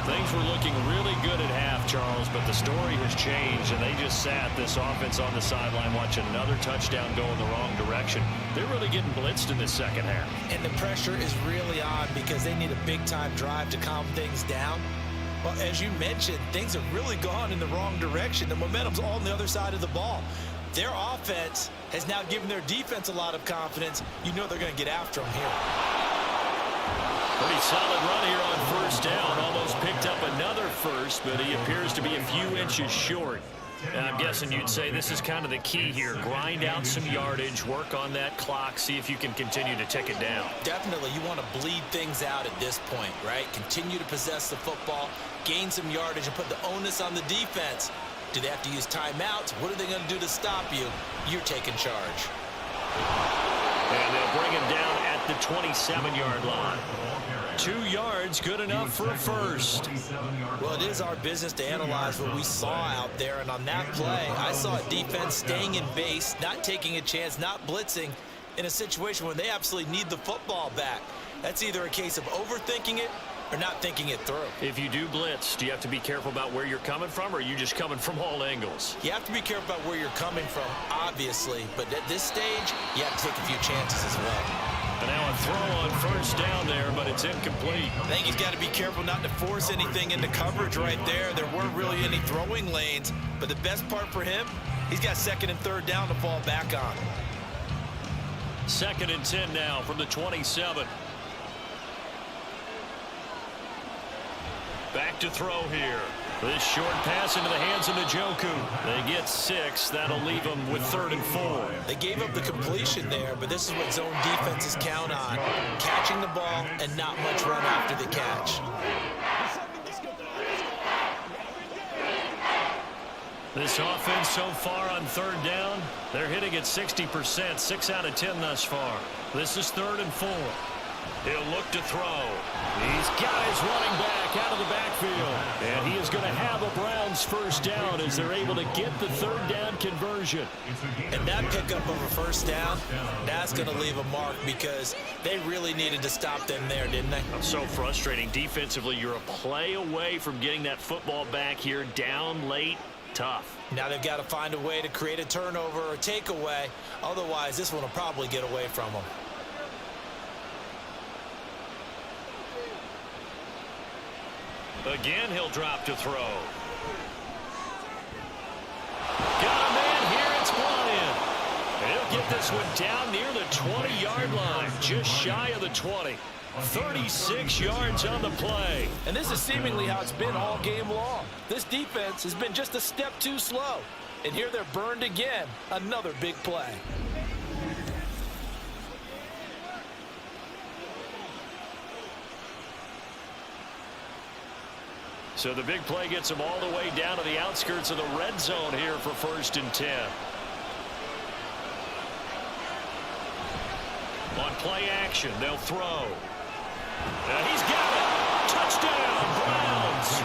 Things were looking really good at half, Charles, but the story has changed, and they just sat this offense on the sideline watching another touchdown go in the wrong direction. They're really getting blitzed in the second half. And the pressure is really on because they need a big-time drive to calm things down. Well, as you mentioned, things have really gone in the wrong direction. The momentum's all on the other side of the ball. Their offense has now given their defense a lot of confidence. You know they're going to get after them here. Pretty solid run here on first down. Almost picked up another first, but he appears to be a few inches short. And I'm guessing you'd say this is kind of the key here. Grind out some yardage, work on that clock, see if you can continue to tick it down. Definitely. You want to bleed things out at this point, right? Continue to possess the football, gain some yardage, and put the onus on the defense. Do they have to use timeouts? What are they going to do to stop you? You're taking charge. And they'll bring him down at the 27-yard line. 2 yards, good enough for a first. Well, it is our business to analyze what we saw out there, and on that play, I saw a defense staying in base, not taking a chance, not blitzing in a situation where they absolutely need the football back. That's either a case of overthinking it or not thinking it through. If you do blitz, do you have to be careful about where you're coming from, or are you just coming from all angles? You have to be careful about where you're coming from, obviously, but at this stage, you have to take a few chances as well. And now a throw on first down there, but it's incomplete. I think he's got to be careful not to force anything into coverage right there. There weren't really any throwing lanes, but the best part for him, he's got 2nd and 3rd down to fall back on. 2nd and 10 now from the 27. Back to throw here. This short pass into the hands of Njoku. They get 6. That'll leave them with 3rd and 4. They gave up the completion there, but this is what zone defenses count on. Catching the ball and not much run after the catch. This offense so far on 3rd down, they're hitting at 60%, 6 out of 10 thus far. This is 3rd and 4. He'll look to throw. He's got his running back out of the backfield. And he is going to have a Browns first down as they're able to get the 3rd down conversion. And that pickup of a first down, that's going to leave a mark because they really needed to stop them there, didn't they? So frustrating. Defensively, you're a play away from getting that football back here down late. Tough. Now they've got to find a way to create a turnover or takeaway. Otherwise, this one will probably get away from them. Again, he'll drop to throw. Got a man here. It's Bryant. He'll get this one down near the 20-yard line, just shy of the 20. 36 yards on the play. And this is seemingly how it's been all game long. This defense has been just a step too slow. And here they're burned again. Another big play. So the big play gets them all the way down to the outskirts of the red zone here for 1st and 10. On play action, they'll throw. He's got it. Touchdown, Browns.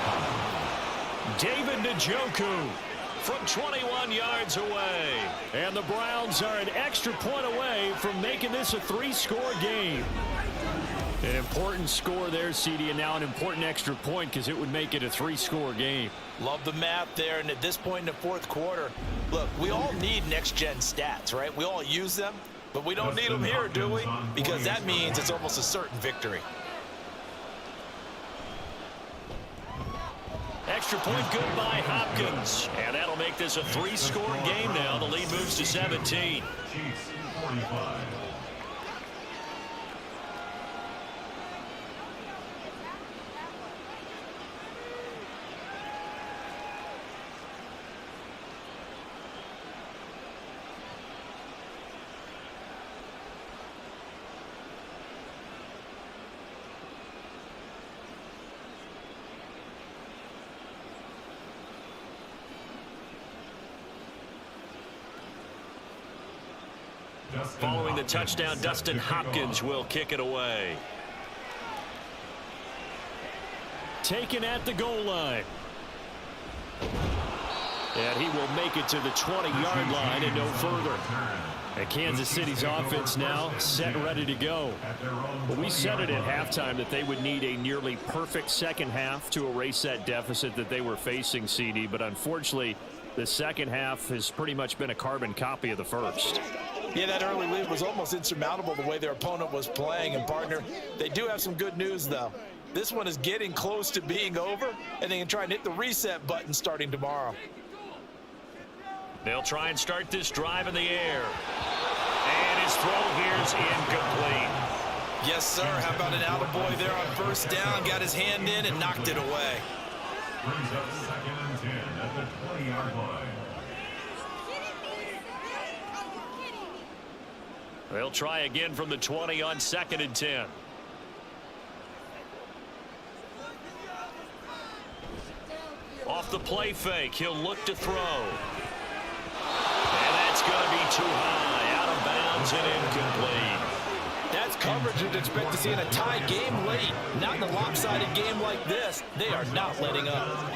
David Njoku from 21 yards away. And the Browns are an extra point away from making this a 3-score game. An important score there, CD, and now an important extra point because it would make it a 3-score game. Love the math there, and at this point in the 4th quarter, look, we all need next-gen stats, right? We all use them, but we don't need them here, do we? Because that means it's almost a certain victory. Extra point good by Hopkins. And that'll make this a 3-score game now. The lead moves to 17. Chiefs 45. Following the touchdown, Dustin Hopkins will kick it away. Taken at the goal line. And he will make it to the 20-yard line and no further. And Kansas City's offense now set, ready to go. But we said it at halftime that they would need a nearly perfect second half to erase that deficit that they were facing, CD. But unfortunately, the second half has pretty much been a carbon copy of the first. Yeah, that early lead was almost insurmountable the way their opponent was playing. And, partner, they do have some good news, though. This one is getting close to being over, and they can try and hit the reset button starting tomorrow. They'll try and start this drive in the air. And his throw here's incomplete. Yes, sir. How about an attaboy there on first down? Got his hand in and knocked it away. Brings up 2nd and 10 at the 20-yard line. They'll try again from the 20 on 2nd and 10. Off the play fake, he'll look to throw. And that's going to be too high, out of bounds and incomplete. That's coverage you'd expect to see in a tie game late. Not in a lopsided game like this. They are not letting up.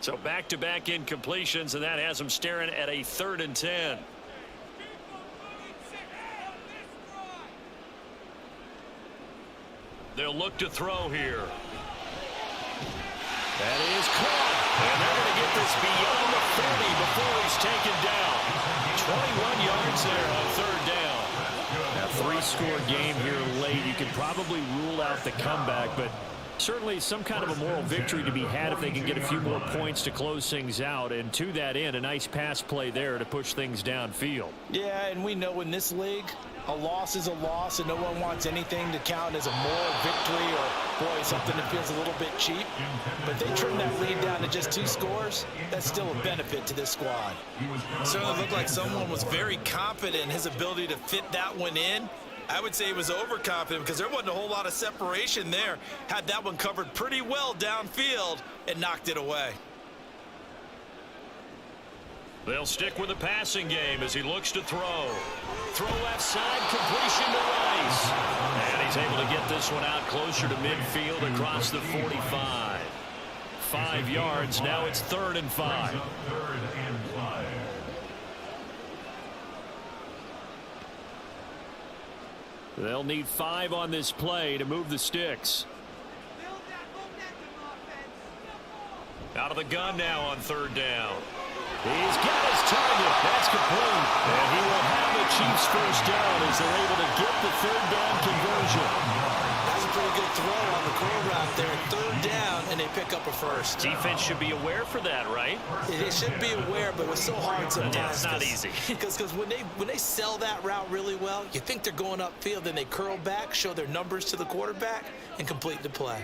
So back-to-back incompletions, and that has them staring at a 3rd and 10. They'll look to throw here. That is caught. And they're going to get this beyond the 30 before he's taken down. 21 yards there on 3rd down. A 3-score game here late. You could probably rule out the comeback, but Certainly some kind of a moral victory to be had if they can get a few more points to close things out. And to that end, a nice pass play there to push things downfield. Yeah, and we know in this league, a loss is a loss, and no one wants anything to count as a moral victory or, boy, something that feels a little bit cheap. But they trim that lead down to just 2 scores. That's still a benefit to this squad. It certainly looked like someone was very confident in his ability to fit that one in. I would say he was overconfident because there wasn't a whole lot of separation there. Had that one covered pretty well downfield and knocked it away. They'll stick with the passing game as he looks to throw. Throw left side, completion to Rice. And he's able to get this one out closer to midfield across the 45. 5 yards, now it's 3rd and 5. They'll need 5 on this play to move the sticks. Out of the gun now on 3rd down. He's got his target. That's complete. And he will have the Chiefs first down as they're able to get the 3rd down conversion. That's a pretty good throw on the curl route there. 3rd down, and they pick up a first. Defense should be aware for that, right? They should be aware, but it's so hard sometimes. Yeah, it's not easy. Because when they sell that route really well, you think they're going upfield, then they curl back, show their numbers to the quarterback, and complete the play.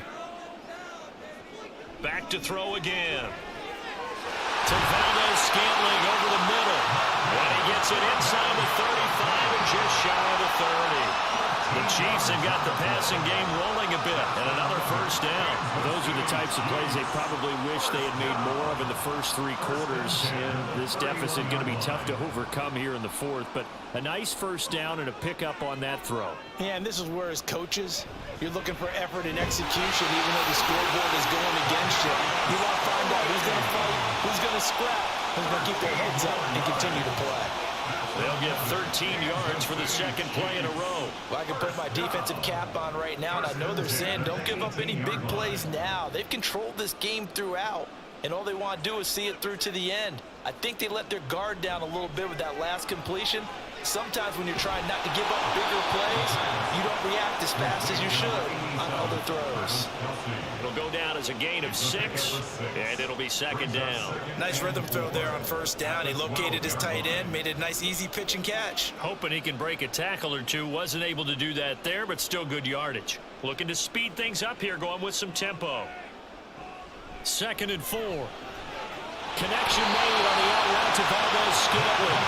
Back to throw again. To Vondavis, Scantling over the middle. And he gets it inside the 35 and just shy of the 30. The Chiefs have got the passing game rolling a bit, and another first down. Those are the types of plays they probably wish they had made more of in the first 3 quarters. And this deficit going to be tough to overcome here in the 4th. But a nice first down and a pickup on that throw. Yeah, and this is where as coaches, you're looking for effort and execution, even though the scoreboard is going against you. You want to find out who's going to fight, who's going to scrap, who's going to keep their heads up and continue to play. They'll get 13 yards for the 2nd play in a row. Well, I can put my defensive cap on right now, and I know they're saying don't give up any big plays now. They've controlled this game throughout, and all they want to do is see it through to the end. I think they let their guard down a little bit with that last completion. Sometimes when you're trying not to give up bigger plays, you don't react as fast as you should on other throws. It'll go down as a gain of 6, and it'll be 2nd down. Nice rhythm throw there on 1st down. He located his tight end, made a nice easy pitch and catch. Hoping he can break a tackle or two. Wasn't able to do that there, but still good yardage. Looking to speed things up here, going with some tempo. 2nd and 4. Connection made on the out route to Vondavis, Scantling.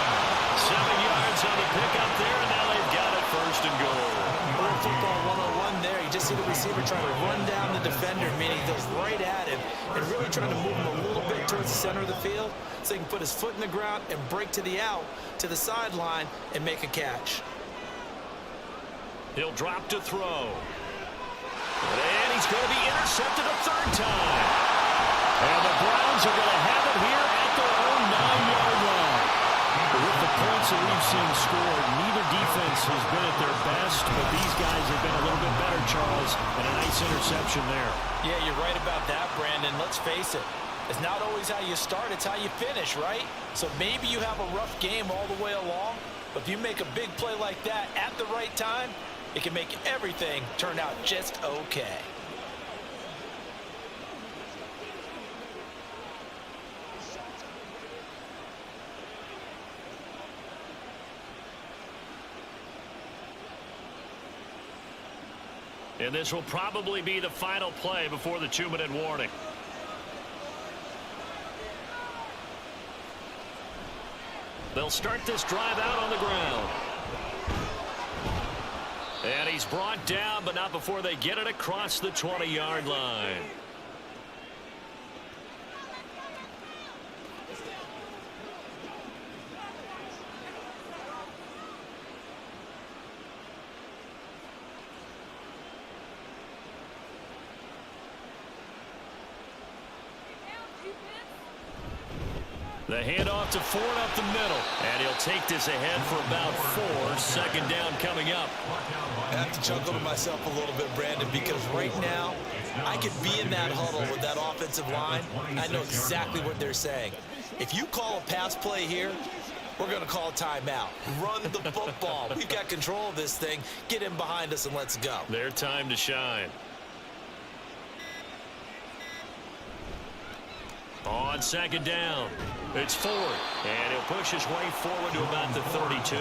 7 yards on the pickup there, and now they've got it 1st and goal. Little football 101 there. You just see the receiver trying to run down the defender, meaning he goes right at him and really trying to move him a little bit towards the center of the field so he can put his foot in the ground and break to the out, to the sideline, and make a catch. He'll drop to throw. And he's going to be intercepted a 3rd time. And the Browns are going to have it here at their own 9-yard line. With the points that we've seen scored, neither defense has been at their best, but these guys have been a little bit better, Charles, and a nice interception there. Yeah, you're right about that, Brandon. Let's face it. It's not always how you start, it's how you finish, right? So maybe you have a rough game all the way along, but if you make a big play like that at the right time, it can make everything turn out just okay. And this will probably be the final play before the 2-minute warning. They'll start this drive out on the ground. And he's brought down, but not before they get it across the 20-yard line. The handoff to Ford up the middle. And he'll take this ahead for about 4. 2nd down coming up. I have to chuckle to myself a little bit, Brandon, because right now I could be in that huddle with that offensive line. I know exactly what they're saying. If you call a pass play here, we're going to call a timeout. Run the football. We've got control of this thing. Get in behind us and let's go. Their time to shine. On second down, it's Ford, and he'll push his way forward to about the 32.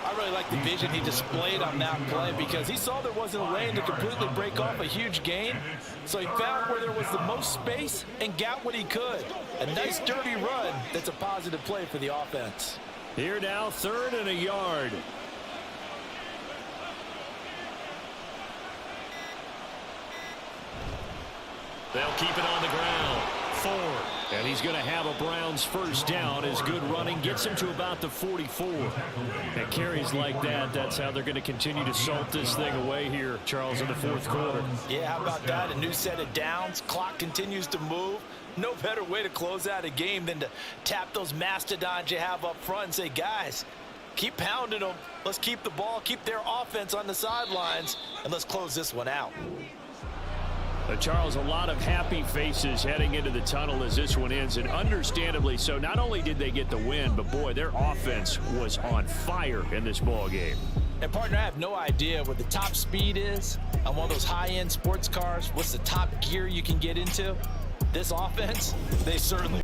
I really like the vision he displayed on that play because he saw there wasn't a lane to completely break off a huge gain. So he found where there was the most space and got what he could. A nice dirty run that's a positive play for the offense. Here now, 3rd and a yard. They'll keep it on the ground. Ford. And he's going to have a Browns first down. His good running gets him to about the 44. And carries like that, that's how they're going to continue to salt this thing away here, Charles, in the 4th quarter. Yeah, how about that? A new set of downs. Clock continues to move. No better way to close out a game than to tap those mastodons you have up front and say, guys, keep pounding them. Let's keep the ball, keep their offense on the sidelines, and let's close this one out. Charles, a lot of happy faces heading into the tunnel as this one ends, and understandably so. Not only did they get the win, but boy, their offense was on fire in this ball game. And partner, I have no idea what the top speed is on one of those high-end sports cars. What's the top gear you can get into? This offense, they certainly